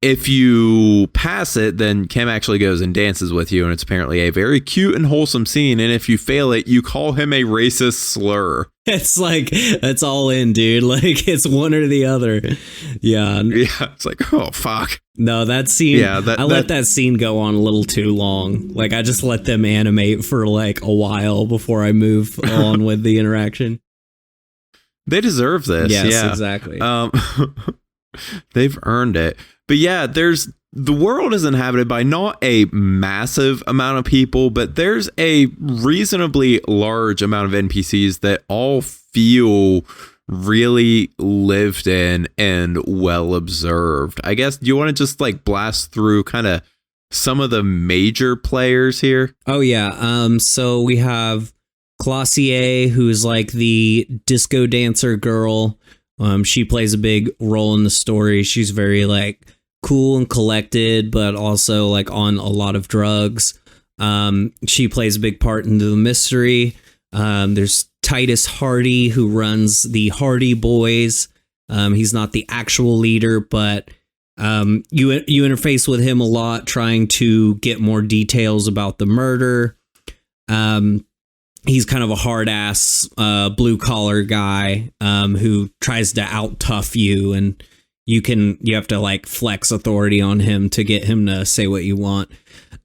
if you pass it, then Kim actually goes and dances with you, and it's apparently a very cute and wholesome scene. And if you fail it, you call him a racist slur. It's like, that's all in, dude. Like, it's one or the other. Yeah. Yeah, it's like, oh, fuck. No, that scene, Yeah, I let that scene go on a little too long. Like, I just let them animate for like a while before I move on with the interaction. They deserve this. Yes, yeah. exactly. They've earned it. But yeah, the world is inhabited by not a massive amount of people, but there's a reasonably large amount of NPCs that all feel really lived in and well observed. I guess, do you want to just like blast through kind of some of the major players here? Oh yeah. So we have Clausier, who's like the disco dancer girl. She plays a big role in the story. She's very like cool and collected, but also like on a lot of drugs. She plays a big part in the mystery. There's Titus Hardy, who runs the Hardy Boys. He's not the actual leader, but you interface with him a lot, trying to get more details about the murder. He's kind of a hard ass blue collar guy who tries to out tough you, and you have to like flex authority on him to get him to say what you want.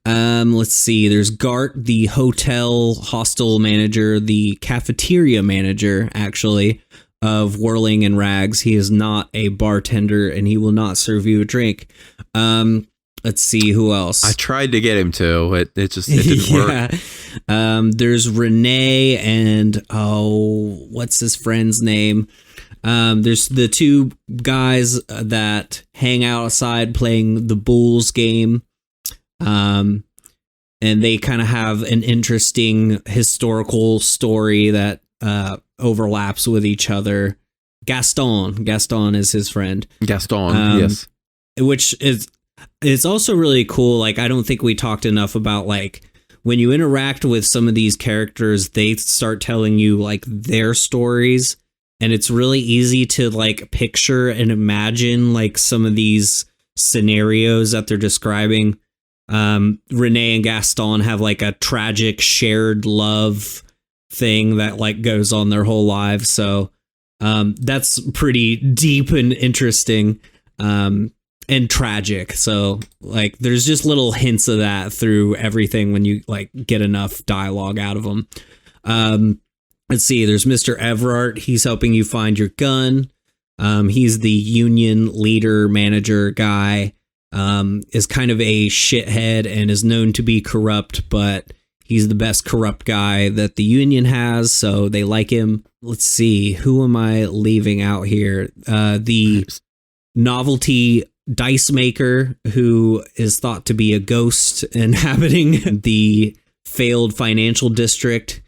Let's see. There's Gart, the hostel manager, the cafeteria manager, actually, of Whirling and Rags. He is not a bartender, and he will not serve you a drink. Let's see who else. I tried to get him to. It didn't work. There's Renee and what's his friend's name? There's the two guys that hang outside playing the Bulls game. And they kind of have an interesting historical story that overlaps with each other. Gaston is his friend. Gaston, yes. Which is, it's also really cool. Like, I don't think we talked enough about like when you interact with some of these characters, they start telling you like their stories. And it's really easy to like picture and imagine like some of these scenarios that they're describing. Renee and Gaston have like a tragic shared love thing that like goes on their whole lives. So that's pretty deep and interesting and tragic. So like there's just little hints of that through everything when you like get enough dialogue out of them. Let's see, there's Mr. Everard. He's helping you find your gun. He's the union leader, manager guy, is kind of a shithead and is known to be corrupt, but he's the best corrupt guy that the union has, so they like him. Let's see, who am I leaving out here? The novelty dice maker, who is thought to be a ghost inhabiting the failed financial district.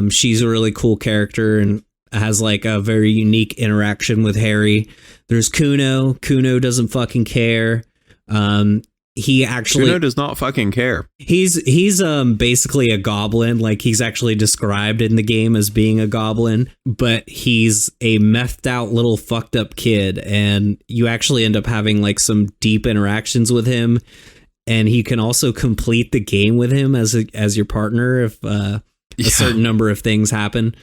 She's a really cool character and has like a very unique interaction with Harry. There's Kuno. Kuno doesn't fucking care. he actually Kuno does not fucking care. He's basically a goblin. Like, he's actually described in the game as being a goblin, but he's a methed out little fucked up kid, and you actually end up having like some deep interactions with him, and he can also complete the game with him as your partner if a certain number of things happen.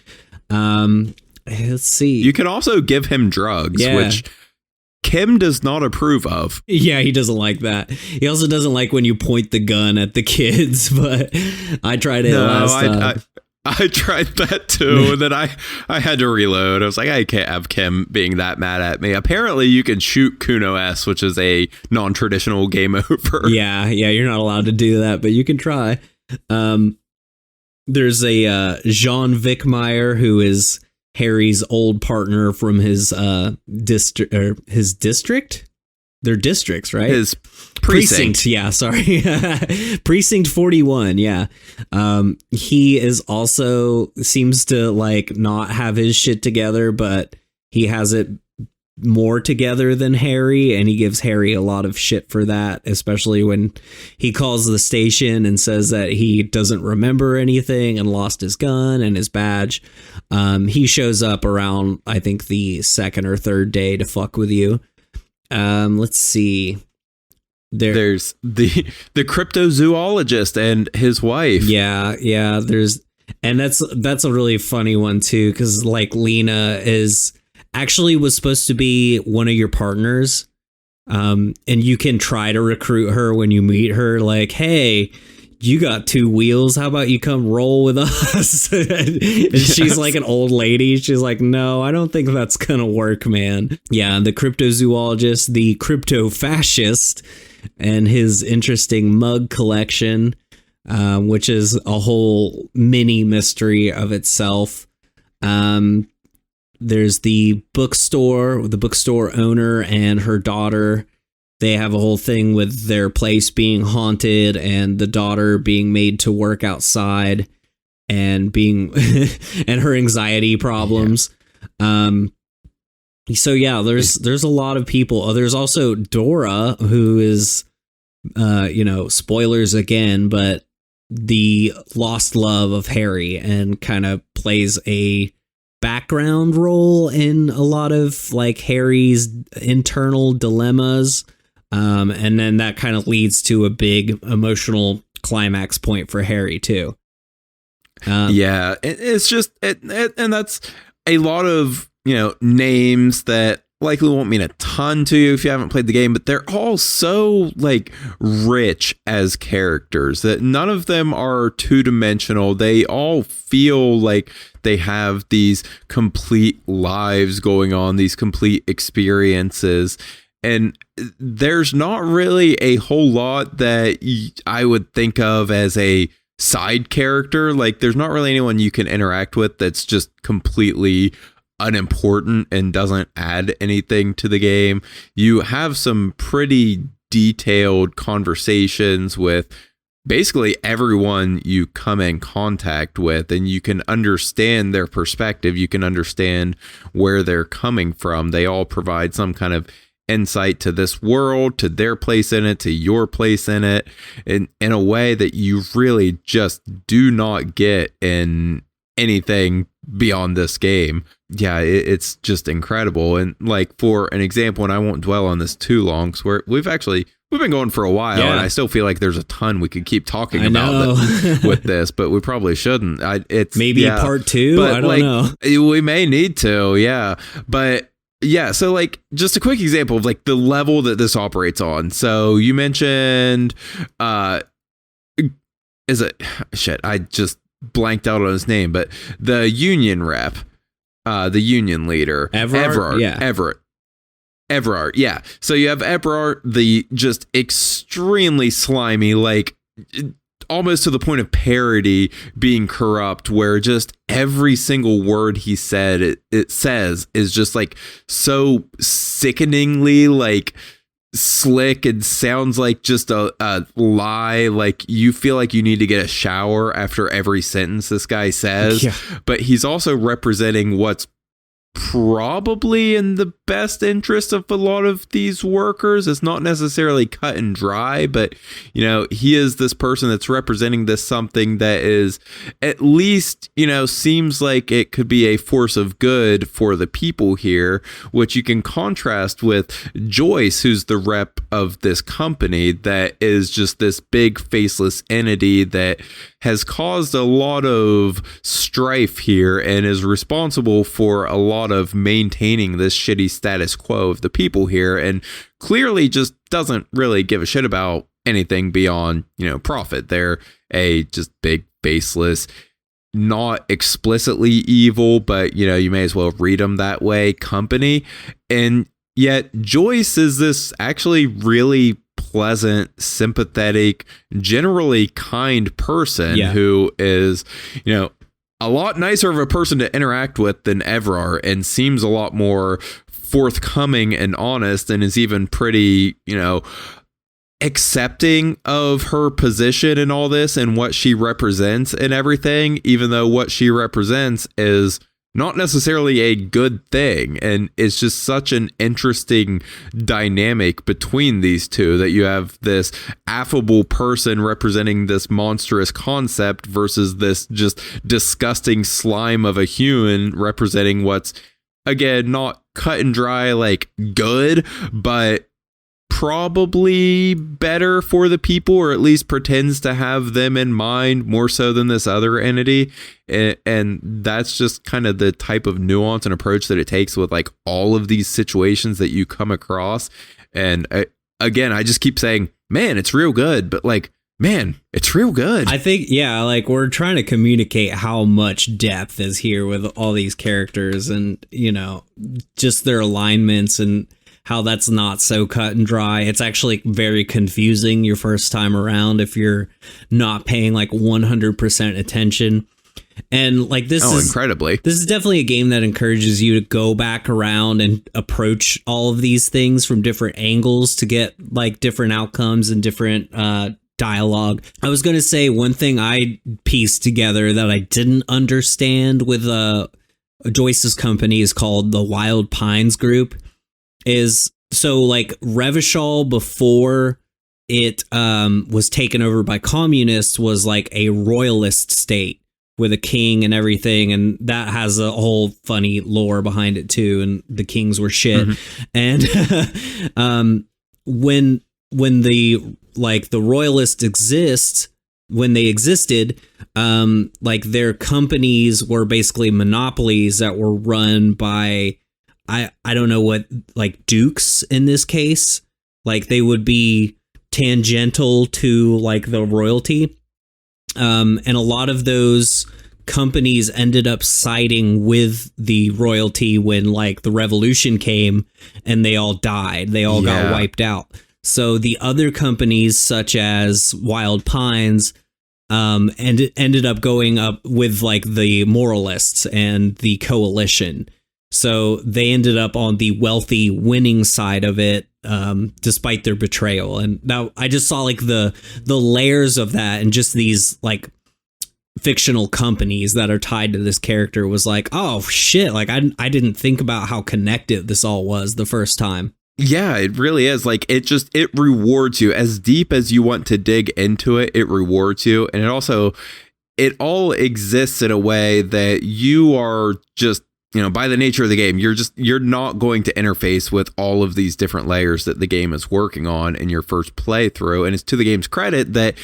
Let's see. You can also give him drugs, which Kim does not approve of. Yeah, he doesn't like that. He also doesn't like when you point the gun at the kids, but I tried it last time. I tried that too, and then I had to reload. I was like, I can't have Kim being that mad at me. Apparently, you can shoot Kuno S, which is a non-traditional game over. Yeah, you're not allowed to do that, but you can try. There's a Jean Vickmeyer, who is Harry's old partner from his district. They're districts, right? His precinct. Yeah, sorry. Precinct 41. Yeah. He is also seems to like not have his shit together, but he has it more together than Harry, and he gives Harry a lot of shit for that, especially when he calls the station and says that he doesn't remember anything and lost his gun and his badge. He shows up around, I think, the second or third day to fuck with you. Let's see. There's the cryptozoologist and his wife. Yeah. And that's a really funny one too, because like Lena was supposed to be one of your partners, and you can try to recruit her when you meet her, like, hey, you got two wheels, how about you come roll with us? And she's like an old lady. She's like, no, I don't think that's gonna work, man. Yeah, the cryptozoologist, the crypto fascist, and his interesting mug collection, which is a whole mini mystery of itself. There's the bookstore owner and her daughter. They have a whole thing with their place being haunted and the daughter being made to work outside and being and her anxiety problems. So yeah, there's a lot of people. Oh, there's also Dora, who is spoilers again, but the lost love of Harry, and kind of plays a background role in a lot of like Harry's internal dilemmas, and then that kind of leads to a big emotional climax point for Harry too. It's just and that's a lot of names that likely won't mean a ton to you if you haven't played the game, but they're all so like rich as characters that none of them are two-dimensional. They all feel like they have these complete lives going on, these complete experiences, and there's not really a whole lot that I would think of as a side character. Like, there's not really anyone you can interact with that's just completely unimportant and doesn't add anything to the game. You have some pretty detailed conversations with basically everyone you come in contact with, and you can understand their perspective. You can understand where they're coming from. They all provide some kind of insight to this world, to their place in it, to your place in it, in a way that you really just do not get in anything beyond this game. Yeah, it's just incredible. And like, for an example, and I won't dwell on this too long, because we've been going for a while, and I still feel like there's a ton we could keep talking about with this, but we probably shouldn't. It's maybe part two. I don't know. We may need to. Yeah, but yeah. So like, just a quick example of like the level that this operates on. So you mentioned, is it shit? I just blanked out on his name, but the union rep, the union leader, Everard. Everard, yeah. So you have Everard, the just extremely slimy, like almost to the point of parody, being corrupt, where just every single word he said it says is just like so sickeningly like slick and sounds like just a lie. Like, you feel like you need to get a shower after every sentence this guy says. But he's also representing what's probably in the best interest of a lot of these workers. It's not necessarily cut and dry, but he is this person that's representing this something that is at least seems like it could be a force of good for the people here, which you can contrast with Joyce, who's the rep of this company that is just this big faceless entity that has caused a lot of strife here and is responsible for a lot of maintaining this shitty status quo of the people here, and clearly just doesn't really give a shit about anything beyond, profit. They're a just big faceless, not explicitly evil, but you may as well read them that way, company. And yet Joyce is this actually really pleasant, sympathetic, generally kind person who is, a lot nicer of a person to interact with than Evrar, and seems a lot more forthcoming and honest, and is even pretty, accepting of her position in all this and what she represents and everything, even though what she represents is not necessarily a good thing. And it's just such an interesting dynamic between these two, that you have this affable person representing this monstrous concept versus this just disgusting slime of a human representing what's, again, not cut and dry like good, but probably better for the people, or at least pretends to have them in mind more so than this other entity. And that's just kind of the type of nuance and approach that it takes with like all of these situations that you come across. And again, I just keep saying, man, it's real good, but like, man, it's real good. I think, like we're trying to communicate how much depth is here with all these characters, and, just their alignments, and how that's not so cut and dry. It's actually very confusing your first time around if you're not paying like 100% attention. And like this is incredibly. This is definitely a game that encourages you to go back around and approach all of these things from different angles to get like different outcomes and different dialogue. I was going to say one thing I pieced together that I didn't understand with Joyce's company is called the Wild Pines Group. Is so like Revachol, before it was taken over by communists, was like a royalist state with a king and everything, and that has a whole funny lore behind it too, and the kings were shit. And when the royalists when they existed, like their companies were basically monopolies that were run by I don't know what, like dukes in this case, like they would be tangential to like the royalty. And a lot of those companies ended up siding with the royalty when like the revolution came, and they all died. They all got wiped out. So the other companies, such as Wild Pines, ended up going up with like the moralists and the coalition. So they ended up on the wealthy winning side of it, despite their betrayal. And now I just saw like the layers of that, and just these like fictional companies that are tied to this character was like, oh shit, like I didn't think about how connected this all was the first time. Yeah, it really is. Like it rewards you as deep as you want to dig into it. It rewards you. And it all exists in a way that you are just, by the nature of the game, you're not going to interface with all of these different layers that the game is working on in your first playthrough. And it's to the game's credit that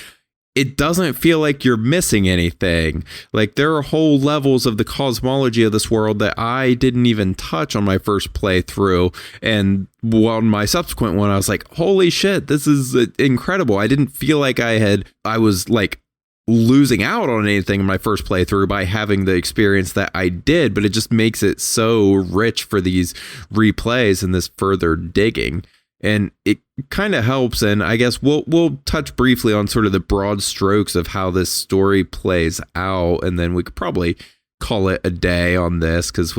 it doesn't feel like you're missing anything. Like there are whole levels of the cosmology of this world that I didn't even touch on my first playthrough. And on my subsequent one, I was like, holy shit, this is incredible. I didn't feel like I was like losing out on anything in my first playthrough by having the experience that I did, but it just makes it so rich for these replays and this further digging. And it kind of helps. And I guess we'll touch briefly on sort of the broad strokes of how this story plays out. And then we could probably call it a day on this, because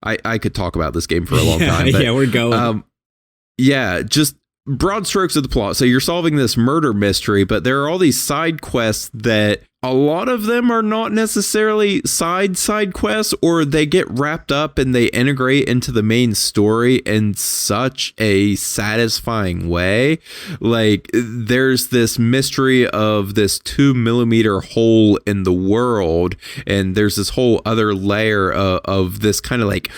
I could talk about this game for a long time. But, we're going. Just broad strokes of the plot. So you're solving this murder mystery, but there are all these side quests that a lot of them are not necessarily side quests, or they get wrapped up and they integrate into the main story in such a satisfying way. Like, there's this mystery of this 2 millimeter hole in the world, and there's this whole other layer of this kind of like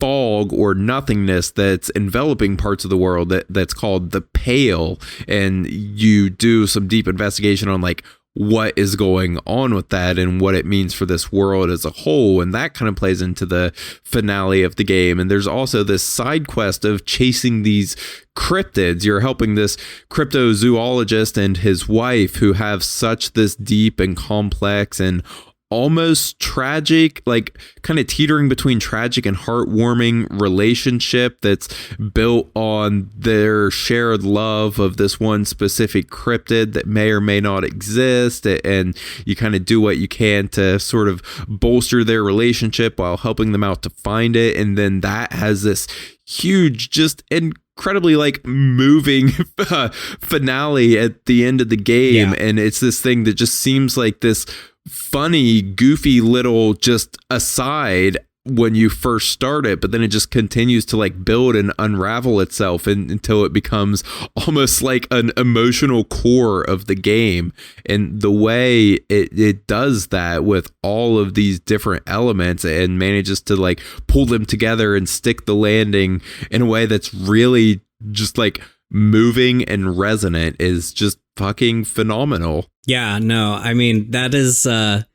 fog or nothingness that's enveloping parts of the world that's called the Pale. And you do some deep investigation on like what is going on with that and what it means for this world as a whole, and that kind of plays into the finale of the game. And there's also this side quest of chasing these cryptids. You're helping this cryptozoologist and his wife, who have such this deep and complex and almost tragic, like kind of teetering between tragic and heartwarming relationship that's built on their shared love of this one specific cryptid that may or may not exist. And you kind of do what you can to sort of bolster their relationship while helping them out to find it. And then that has this huge, just incredibly like moving finale at the end of the game. And it's this thing that just seems like this funny, goofy little just aside when you first start it, but then it just continues to like build and unravel itself until it becomes almost like an emotional core of the game. And the way it does that with all of these different elements and manages to like pull them together and stick the landing in a way that's really just like moving and resonant is just fucking phenomenal. Yeah, no, I mean, that is the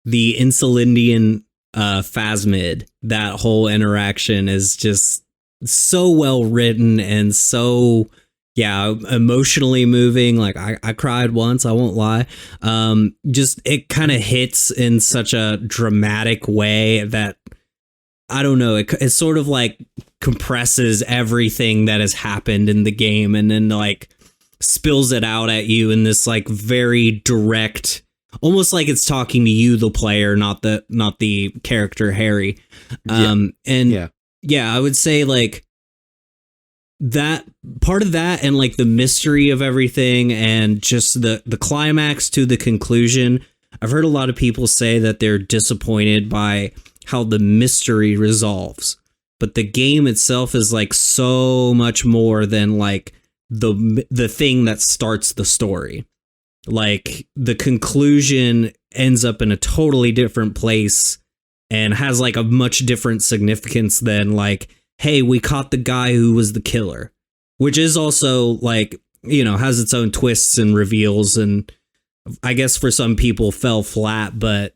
Insulindian phasmid. That whole interaction is just so well written and so, emotionally moving. Like, I cried once, I won't lie. Just, it kind of hits in such a dramatic way that, I don't know, it sort of like compresses everything that has happened in the game and then like spills it out at you in this like very direct, almost like it's talking to you, the player, not the character Harry. I would say like that part of that and like the mystery of everything and just the climax to the conclusion. I've heard a lot of people say that they're disappointed by how the mystery resolves, but the game itself is like so much more than like the thing that starts the story. Like, the conclusion ends up in a totally different place and has like a much different significance than like, hey, we caught the guy who was the killer, which is also like, you know, has its own twists and reveals, and I guess for some people fell flat, but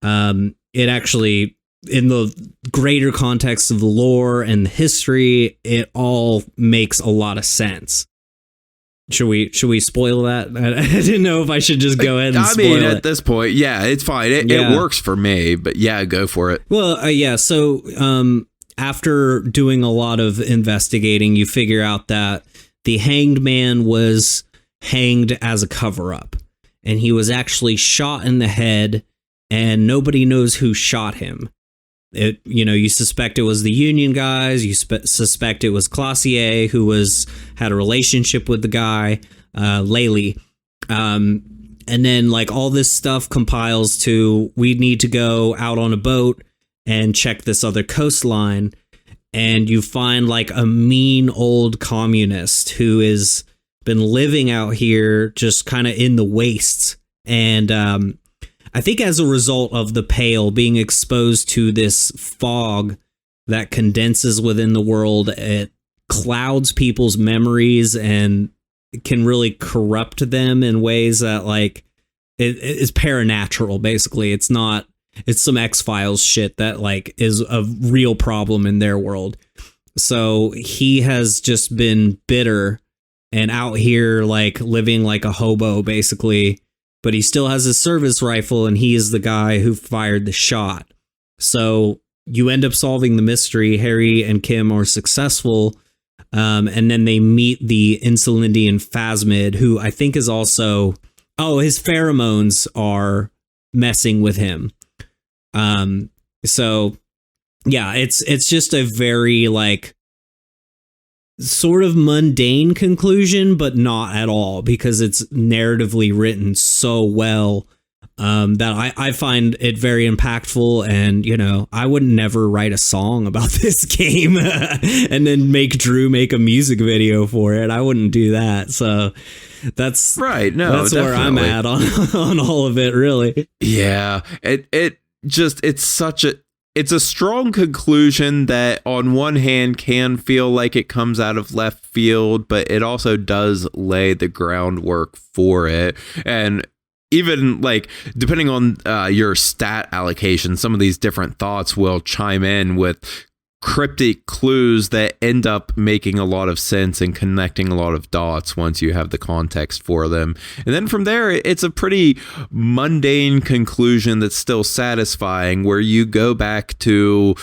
it actually, in the greater context of the lore and the history, it all makes a lot of sense. Should we spoil that? I didn't know if I should just go ahead and spoil it. At this point, yeah, it's fine. It works for me, but yeah, go for it. Well, so after doing a lot of investigating, you figure out that the hanged man was hanged as a cover-up, and he was actually shot in the head, and nobody knows who shot him. You suspect it was the Union guys. You suspect it was Classier, who had a relationship with the guy, Laylee. And then like all this stuff compiles to, we need to go out on a boat and check this other coastline. And you find like a mean old communist who has been living out here just kind of in the wastes. And I think as a result of the Pale being exposed to this fog that condenses within the world, it clouds people's memories and can really corrupt them in ways that like it is paranatural. Basically, it's some X-Files shit that like is a real problem in their world. So he has just been bitter and out here like living like a hobo basically. But he still has his service rifle, and he is the guy who fired the shot. So you end up solving the mystery. Harry and Kim are successful, and then they meet the Insulindian phasmid, who I think is also... Oh, his pheromones are messing with him. So, yeah, it's just a very, like, sort of mundane conclusion, but not at all, because it's narratively written so well. that I find it very impactful. And, you know, I would never write a song about this game and then make Drew make a music video for it. I wouldn't do that. So that's right. No, that's definitely where I'm at on all of it, really. Yeah, it's a strong conclusion that on one hand can feel like it comes out of left field, but it also does lay the groundwork for it. And even like depending on your stat allocation, some of these different thoughts will chime in with cryptic clues that end up making a lot of sense and connecting a lot of dots once you have the context for them. And then from there, it's a pretty mundane conclusion that's still satisfying, where you go back to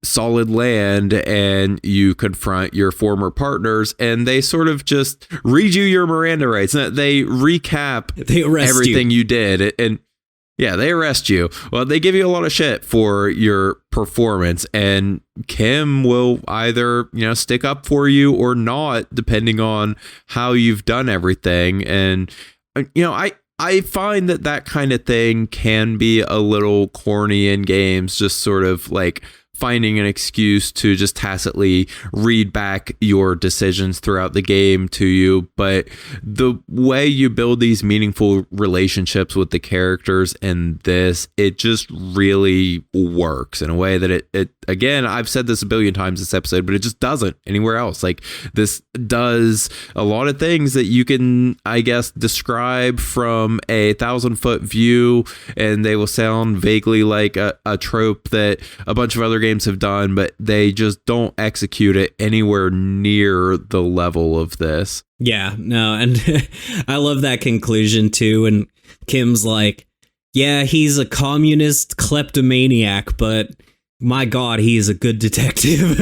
solid land and you confront your former partners and they sort of just read you your Miranda rights. They recap everything you did. And yeah, they arrest you. Well, they give you a lot of shit for your performance, and Kim will either, you know, stick up for you or not, depending on how you've done everything. And, you know, I find that kind of thing can be a little corny in games, just sort of like finding an excuse to just tacitly read back your decisions throughout the game to you. But the way you build these meaningful relationships with the characters in this, it just really works in a way that it again, I've said this a billion times this episode, but it just doesn't anywhere else. Like, this does a lot of things that you can, I guess, describe from a 1,000-foot view, and they will sound vaguely like a trope that a bunch of other games have done, but they just don't execute it anywhere near the level of this. Yeah, no, and I love that conclusion too. And Kim's like, yeah, he's a communist kleptomaniac, but my God, he is a good detective.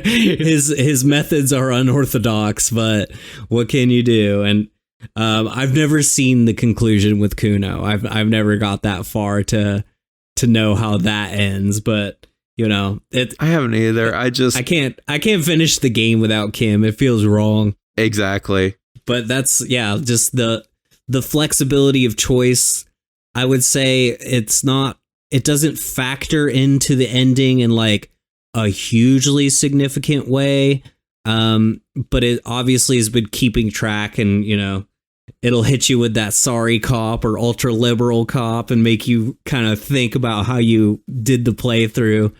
His methods are unorthodox, but what can you do? And I've never seen the conclusion with Kuno. I've never got that far to know how that ends, but you know, I haven't either. I can't finish the game without Kim. It feels wrong. Exactly. But that's, yeah, just the flexibility of choice. I would say it doesn't factor into the ending in like a hugely significant way. But it obviously has been keeping track, and, you know, it'll hit you with that sorry cop or ultra liberal cop and make you kind of think about how you did the playthrough,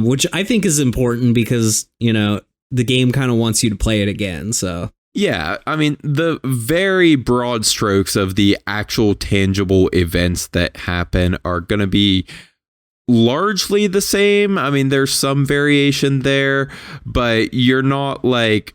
which I think is important because, you know, the game kind of wants you to play it again. So yeah, I mean, the very broad strokes of the actual tangible events that happen are going to be largely the same. I mean, there's some variation there, but you're not like,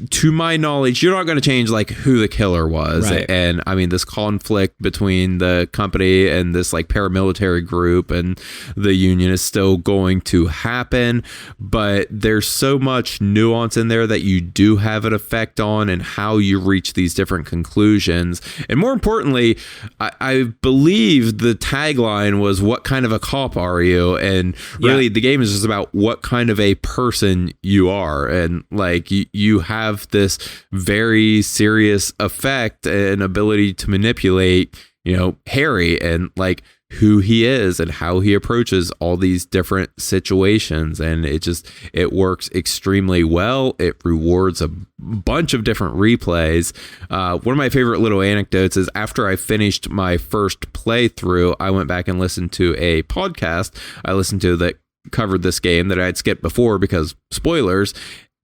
to my knowledge, you're not going to change like who the killer was. Right. And I mean, this conflict between the company and this like paramilitary group and the union is still going to happen, but there's so much nuance in there that you do have an effect on and how you reach these different conclusions. And more importantly, I believe the tagline was, "What kind of a cop are you?" And really, the game is just about what kind of a person you are. And like, you have this very serious effect and ability to manipulate, you know, Harry and like who he is and how he approaches all these different situations. And it works extremely well. It rewards a bunch of different replays. One of my favorite little anecdotes is after I finished my first playthrough, I went back and listened to a podcast I listened to that covered this game that I had skipped before because spoilers.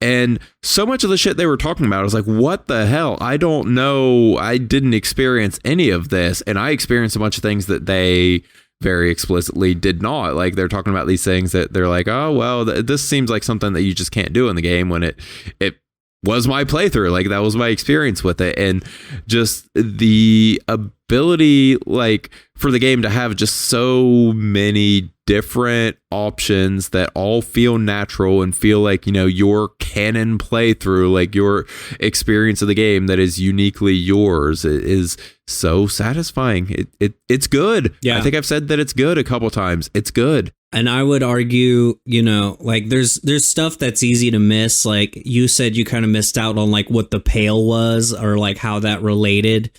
And so much of the shit they were talking about, I was like, what the hell? I don't know. I didn't experience any of this. And I experienced a bunch of things that they very explicitly did not. Like, they're talking about these things that they're like, oh, well, this seems like something that you just can't do in the game, when it was my playthrough. Like, that was my experience with it. And just the ability, like, for the game to have just so many different options that all feel natural and feel like, you know, your canon playthrough, like your experience of the game that is uniquely yours, is so satisfying. It's good. Yeah. I think I've said that it's good a couple times. It's good. And I would argue, you know, like there's stuff that's easy to miss. Like you said, you kind of missed out on like what the pale was or like how that related.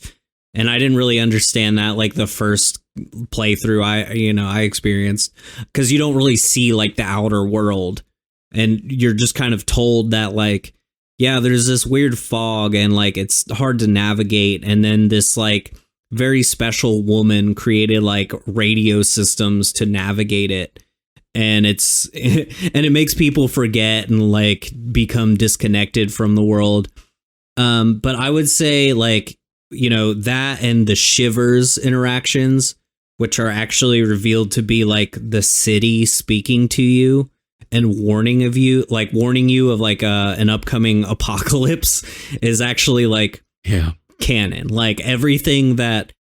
And I didn't really understand that like the first playthrough I experienced, because you don't really see like the outer world, and you're just kind of told that like, yeah, there's this weird fog and like it's hard to navigate, and then this like very special woman created like radio systems to navigate it, and and it makes people forget and like become disconnected from the world. But I would say like, that and the Shivers interactions, which are actually revealed to be like the city speaking to you and warning you of like an upcoming apocalypse, is actually like canon. Like everything that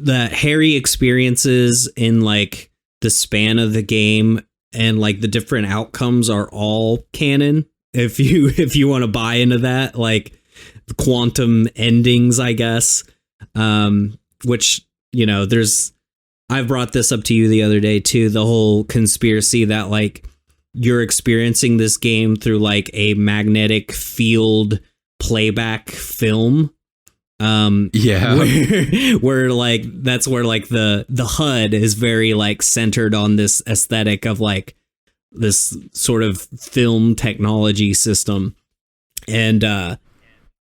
Harry experiences in like the span of the game and like the different outcomes are all canon. If you want to buy into that, like quantum endings, I guess, which, I've brought this up to you the other day too, the whole conspiracy that like you're experiencing this game through like a magnetic field playback film. Where like that's where like the HUD is very like centered on this aesthetic of like this sort of film technology system, and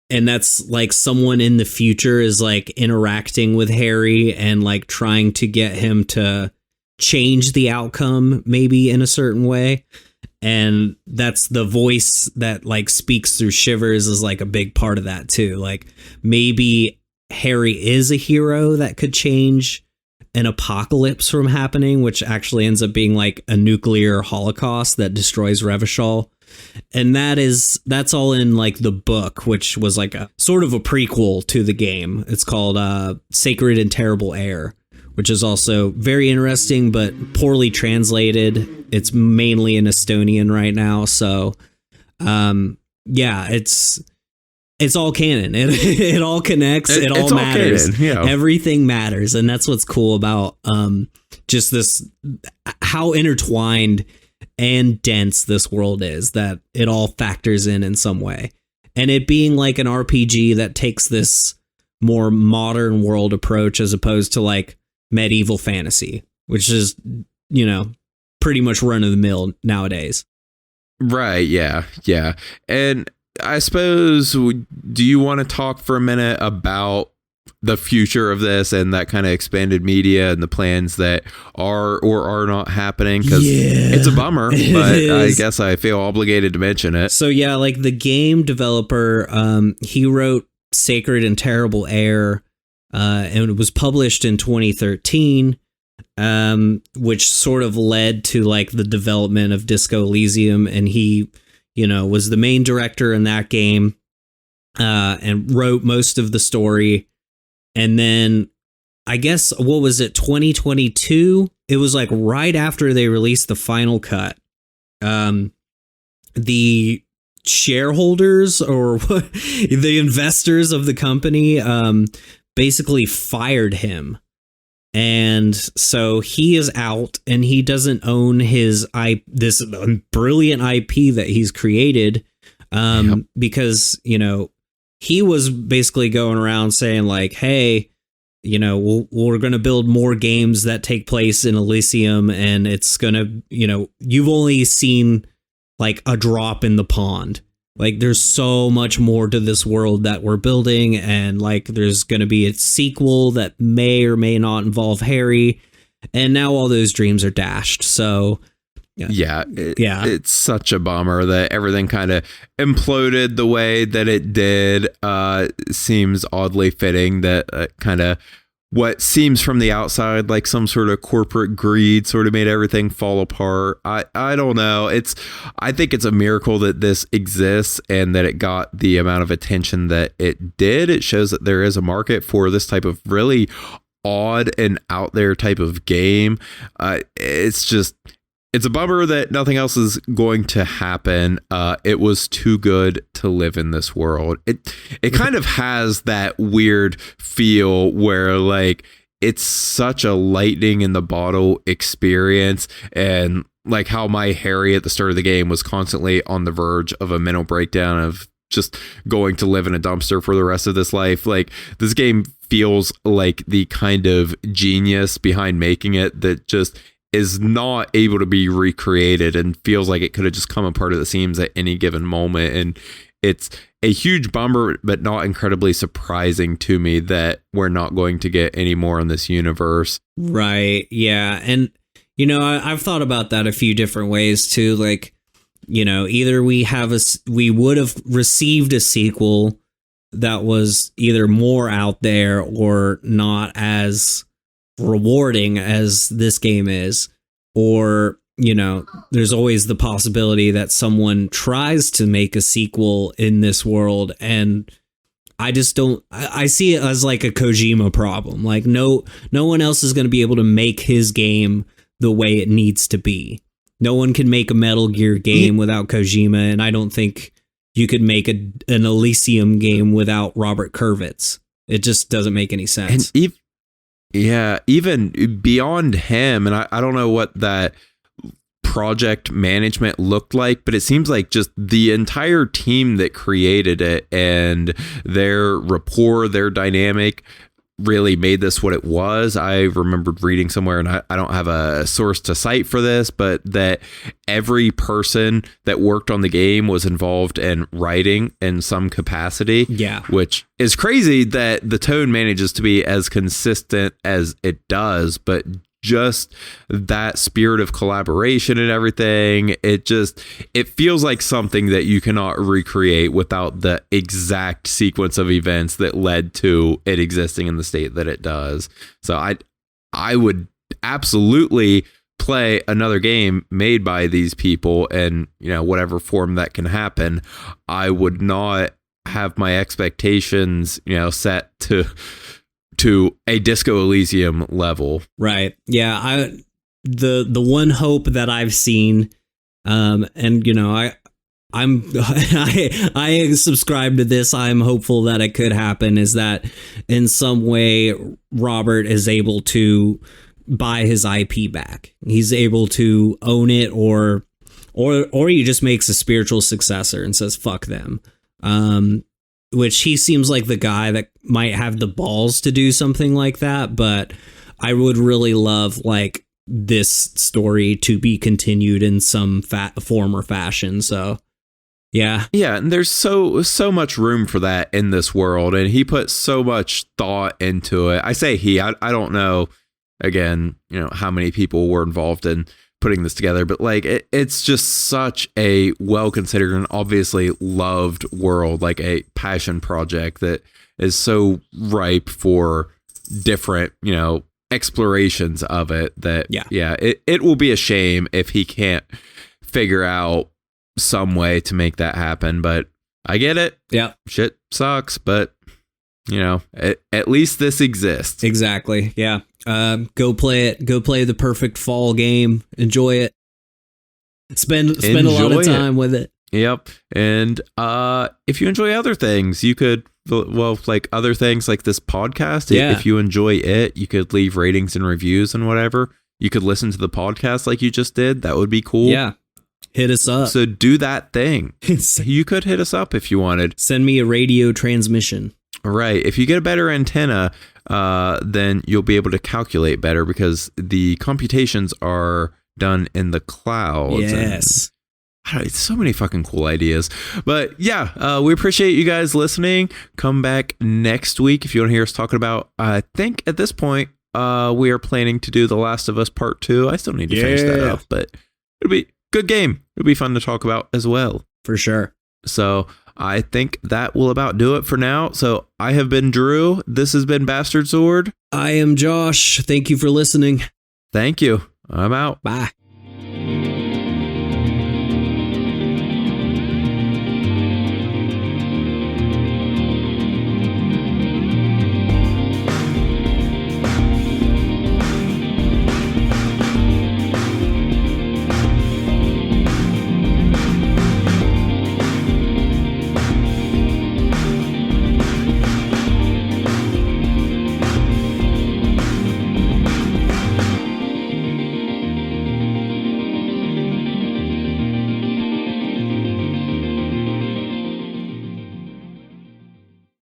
that's like someone in the future is like interacting with Harry and like trying to get him to change the outcome maybe in a certain way. And that's the voice that like speaks through Shivers is like a big part of that too. Like maybe Harry is a hero that could change an apocalypse from happening, which actually ends up being like a nuclear holocaust that destroys Revachol. And that's all in like the book, which was like a sort of a prequel to the game. It's called Sacred and Terrible Air, which is also very interesting, but poorly translated. It's mainly in Estonian right now. So, it's all canon. It all connects. It all matters. All canon, Everything matters. And that's what's cool about just this, how intertwined and dense this world is, that it all factors in some way. And it being like an RPG that takes this more modern world approach as opposed to like medieval fantasy, which is, pretty much run of the mill nowadays. Right. Yeah. Yeah. And I suppose, do you want to talk for a minute about the future of this and that kind of expanded media and the plans that are or are not happening? Because it's a bummer, but I guess I feel obligated to mention it. So yeah, like the game developer, he wrote Sacred and Terrible Air, and it was published in 2013, which sort of led to like the development of Disco Elysium, and he, was the main director in that game, and wrote most of the story. And then I guess, what was it, 2022? It was like right after they released the final cut. The shareholders or the investors of the company basically fired him. And so he is out, and he doesn't own this brilliant IP that he's created, because, he was basically going around saying like, hey, we're going to build more games that take place in Elysium, and it's going to, you've only seen like a drop in the pond. Like there's so much more to this world that we're building, and like there's going to be a sequel that may or may not involve Harry, and now all those dreams are dashed. So it's such a bummer that everything kind of imploded the way that it did. Seems oddly fitting that kind of what seems from the outside like some sort of corporate greed sort of made everything fall apart. I don't know. I think it's a miracle that this exists and that it got the amount of attention that it did. It shows that there is a market for this type of really odd and out there type of game. It's a bummer that nothing else is going to happen. It was too good to live in this world. It kind of has that weird feel where like it's such a lightning in the bottle experience, and like how my Harry at the start of the game was constantly on the verge of a mental breakdown of just going to live in a dumpster for the rest of this life. Like, this game feels like the kind of genius behind making it that just is not able to be recreated and feels like it could have just come apart at the seams at any given moment. And it's a huge bummer, but not incredibly surprising to me that we're not going to get any more in this universe. Right. Yeah. And, you know, I've thought about that a few different ways too. Like, you know, either we would have received a sequel that was either more out there or not as rewarding as this game is, or, you know, there's always the possibility that someone tries to make a sequel in this world, and I just don't. I see it as like a Kojima problem. Like, no one else is going to be able to make his game the way it needs to be. No one can make a Metal Gear game without Kojima, and I don't think you could make an Elysium game without Robert Kurvitz. It just doesn't make any sense. And even beyond him, and I don't know what that project management looked like, but it seems like just the entire team that created it and their rapport, their dynamic really made this what it was. I remembered reading somewhere, and I don't have a source to cite for this, but that every person that worked on the game was involved in writing in some capacity. Yeah. Which is crazy that the tone manages to be as consistent as it does, but just that spirit of collaboration and everything, it feels like something that you cannot recreate without the exact sequence of events that led to it existing in the state that it does. So I would absolutely play another game made by these people, and, you know, whatever form that can happen. I would not have my expectations, you know, set to a Disco Elysium level. Right. Yeah. The one hope that I've seen, and, you know, I subscribe to this. I'm hopeful that it could happen, is that in some way Robert is able to buy his IP back. He's able to own it, or he just makes a spiritual successor and says, fuck them. Which he seems like the guy that might have the balls to do something like that. But I would really love, like, this story to be continued in some form or fashion. So, yeah. Yeah, and there's so much room for that in this world, and he put so much thought into it. I say I don't know, again, you know, how many people were involved in putting this together, but like it's just such a well considered and obviously loved world, like a passion project that is so ripe for different, you know, explorations of it, that it will be a shame if he can't figure out some way to make that happen. But I get it. Yeah, shit sucks, but, you know, at least this exists. Exactly. Yeah. Go play it. Go play the perfect fall game. Enjoy it. Spend a lot of time with it. Yep. And if you enjoy other things, you could, well, like other things like this podcast, if you enjoy it, you could leave ratings and reviews and whatever. You could listen to the podcast like you just did. That would be cool. Yeah. Hit us up. So do that thing. You could hit us up if you wanted. Send me a radio transmission. Right. If you get a better antenna, then you'll be able to calculate better, because the computations are done in the clouds. Yes. And so many fucking cool ideas. But yeah, we appreciate you guys listening. Come back next week if you want to hear us talking about, I think at this point, we are planning to do The Last of Us Part 2. I still need to finish that up, but it'll be a good game. It'll be fun to talk about as well. For sure. So I think that will about do it for now. So I have been Drew. This has been Bastard Sword. I am Josh. Thank you for listening. Thank you. I'm out. Bye.